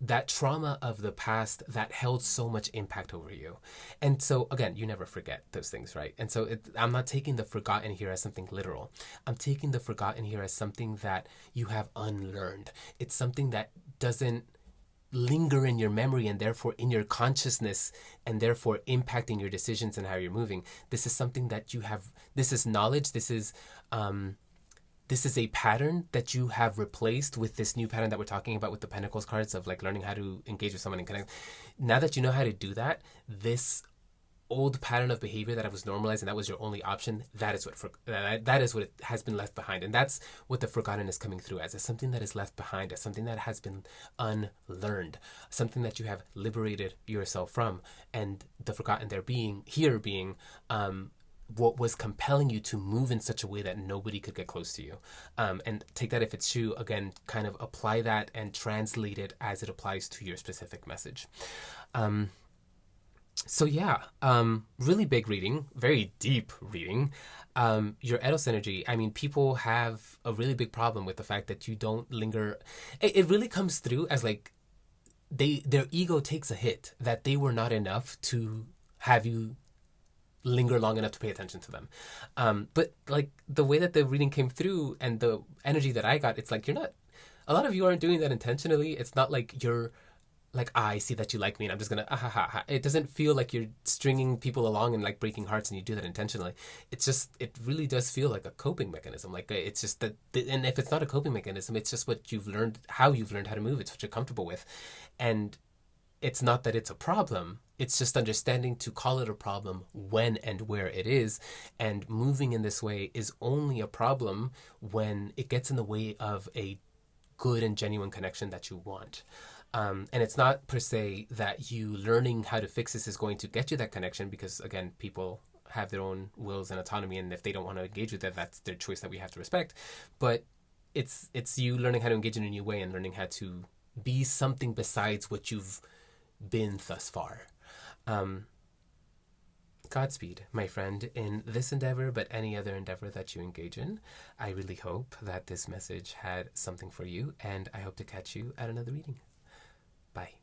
that trauma of the past that held so much impact over you. And so again, you never forget those things, right? And so I'm not taking the forgotten here as something literal. I'm taking the forgotten here as something that you have unlearned. It's something that doesn't linger in your memory and therefore in your consciousness, and therefore impacting your decisions and how you're moving. This is something that you have, this is knowledge, this is a pattern that you have replaced with this new pattern that we're talking about with the Pentacles cards, of like learning how to engage with someone and connect. Now that you know how to do that, this old pattern of behavior that was normalized and that was your only option, that is what it has been left behind. And that's what the forgotten is coming through as something that is left behind, as something that has been unlearned, something that you have liberated yourself from. And the forgotten being what was compelling you to move in such a way that nobody could get close to you. And take that if it's true, again, kind of apply that and translate it as it applies to your specific message. So yeah, really big reading, very deep reading. Your Eros energy, I mean, people have a really big problem with the fact that you don't linger. It really comes through as like their ego takes a hit, that they were not enough to have you linger long enough to pay attention to them. But like the way that the reading came through and the energy that I got, it's like a lot of you aren't doing that intentionally. It's not like you're like, I see that you like me and I'm just gonna ha ha ha. It doesn't feel like you're stringing people along and like breaking hearts and you do that intentionally. It's just, it really does feel like a coping mechanism. Like it's just that, and if it's not a coping mechanism, it's just what you've learned how to move. It's what you're comfortable with. And it's not that it's a problem. It's just understanding to call it a problem when and where it is. And moving in this way is only a problem when it gets in the way of a good and genuine connection that you want. And it's not per se that you learning how to fix this is going to get you that connection, because again, people have their own wills and autonomy, and if they don't want to engage with it, that's their choice that we have to respect. But it's you learning how to engage in a new way and learning how to be something besides what you've been thus far. Godspeed, my friend, in this endeavor, but any other endeavor that you engage in. I really hope that this message had something for you, and I hope to catch you at another reading. Bye.